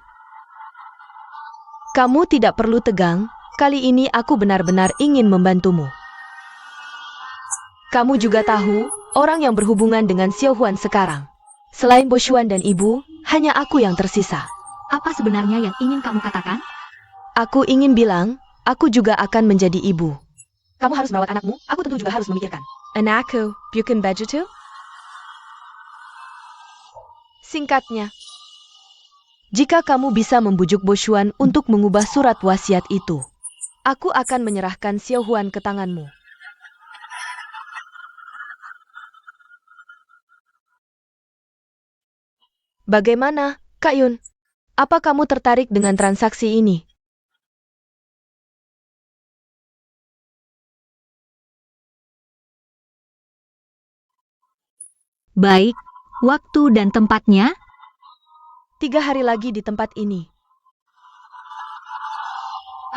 Kamu tidak perlu tegang, kali ini aku benar-benar ingin membantumu. Kamu juga tahu, orang yang berhubungan dengan Xiao Huan sekarang. Selain Bo Xuan dan ibu, hanya aku yang tersisa. Apa sebenarnya yang ingin kamu katakan? Aku ingin bilang, aku juga akan menjadi ibu. Kamu harus merawat anakmu, aku tentu juga harus memikirkan. Anakku, bukan begitu? Singkatnya, jika kamu bisa membujuk Bo Xuan untuk mengubah surat wasiat itu, aku akan menyerahkan Xiao Huan ke tanganmu. Bagaimana, Kak Yun? Apa kamu tertarik dengan transaksi ini? Baik, waktu dan tempatnya? 3 hari lagi di tempat ini.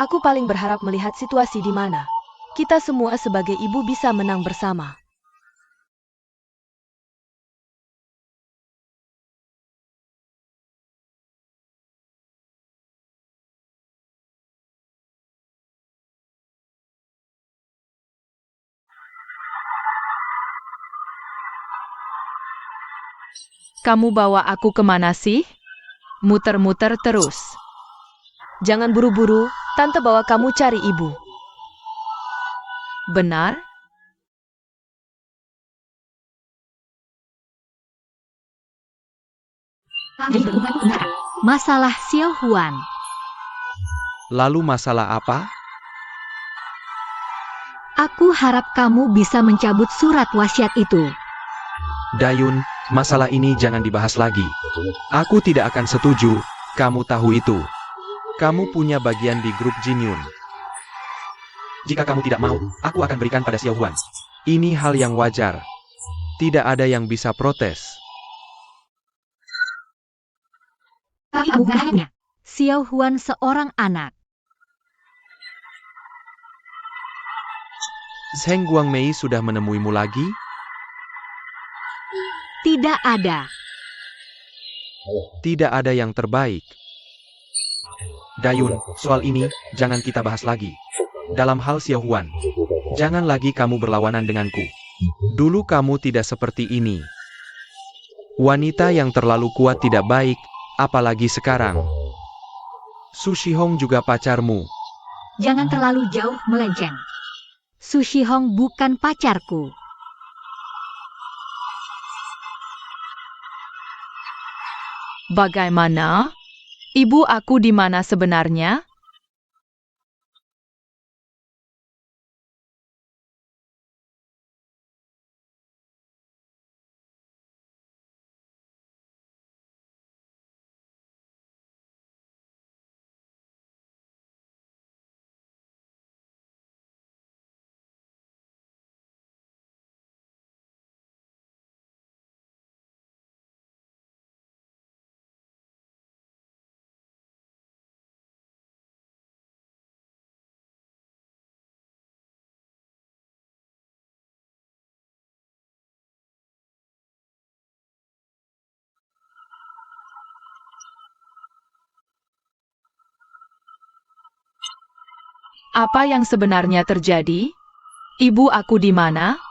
Aku paling berharap melihat situasi di mana kita semua sebagai ibu bisa menang bersama. Kamu bawa aku kemana sih? Muter-muter terus. Jangan buru-buru, tante bawa kamu cari ibu. Benar? Masalah Xiao Huan. Lalu masalah apa? Aku harap kamu bisa mencabut surat wasiat itu. Dayun, masalah ini jangan dibahas lagi. Aku tidak akan setuju, kamu tahu itu. Kamu punya bagian di grup Jinyun. Jika kamu tidak mau, aku akan berikan pada Xiao Huan. Ini hal yang wajar. Tidak ada yang bisa protes. Tapi bukan hanya. Xiao Huan seorang anak. Zheng Guangmei sudah menemuimu lagi? Tidak ada. Tidak ada yang terbaik. Dayun, soal ini, jangan kita bahas lagi. Dalam hal Xiao Huan, jangan lagi kamu berlawanan denganku. Dulu kamu tidak seperti ini. Wanita yang terlalu kuat tidak baik, apalagi sekarang. Su Shihong juga pacarmu. Jangan terlalu jauh melenceng. Su Shihong bukan pacarku. Bagaimana? Ibu aku di mana sebenarnya? Apa yang sebenarnya terjadi? Ibu aku di mana?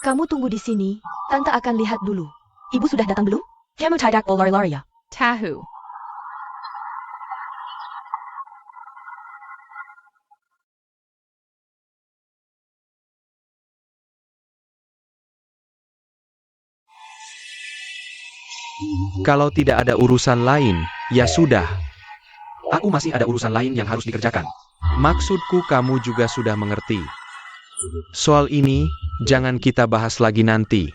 Kamu tunggu di sini, tante akan lihat dulu. Ibu sudah datang belum? Kamu tidak lari-lari ya? Tahu. Kalau tidak ada urusan lain, ya sudah. Aku masih ada urusan lain yang harus dikerjakan. Maksudku kamu juga sudah mengerti. Soal ini, jangan kita bahas lagi nanti.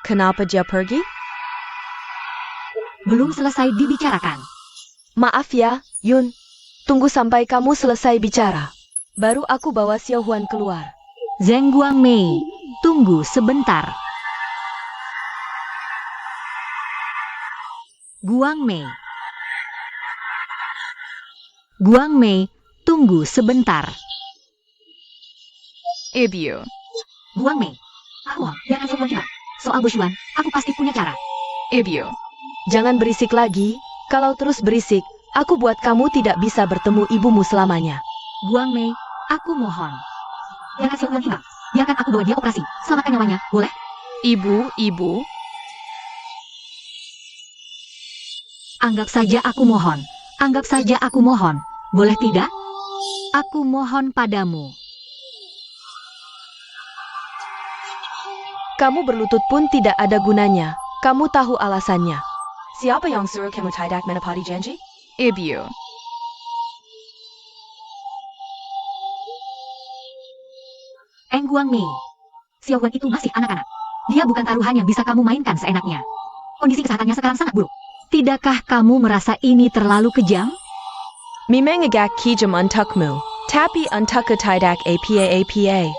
Kenapa dia pergi? Belum selesai dibicarakan. Maaf ya, Yun. Tunggu sampai kamu selesai bicara. Baru aku bawa Xiao Huan keluar. Zheng Guangmei, tunggu sebentar. Guangmei. Guangmei, tunggu sebentar. Ibu. Guangmei. Aku jangan sombong. Soal Bushuan, aku pasti punya cara. Ibu. Jangan berisik lagi. Kalau terus berisik, aku buat kamu tidak bisa bertemu ibumu selamanya. Guangmei, aku mohon. Jangan sombong. Biarkan aku bawa dia operasi. Selamatkan nyawanya, boleh? Ibu. Anggap saja aku mohon. Anggap saja aku mohon. Boleh tidak? Aku mohon padamu. Kamu berlutut pun tidak ada gunanya. Kamu tahu alasannya. Siapa yang suruh kamu tidak menepati janji? Ibu. Eng Guang Mei. Xiao Huan itu masih anak-anak. Dia bukan taruhan yang bisa kamu mainkan seenaknya. Kondisi kesehatannya sekarang sangat buruk. Tidakkah kamu merasa ini terlalu kejam? Memang agak kejam untukmu. Tapi untukku tidak apa-apa.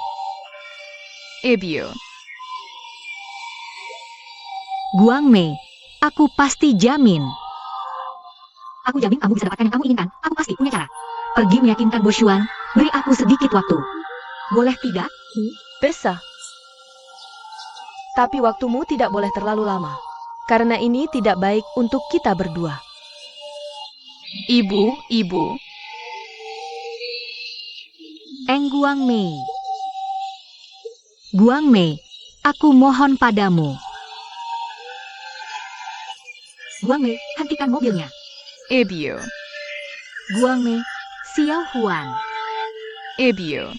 Ibu. Guang Mei, aku pasti jamin. Aku jamin kamu bisa dapatkan yang kamu inginkan. Aku pasti punya cara. Pergi meyakinkan Bo Xuan, beri aku sedikit waktu. Boleh tidak? Bisa. Tapi waktumu tidak boleh terlalu lama. Karena ini tidak baik untuk kita berdua. Ibu. Eng Guang Mei. Guang Mei, aku mohon padamu. Guang Mei, hentikan mobilnya. Ibu. Guang Mei, Xiao Huan. Ibu.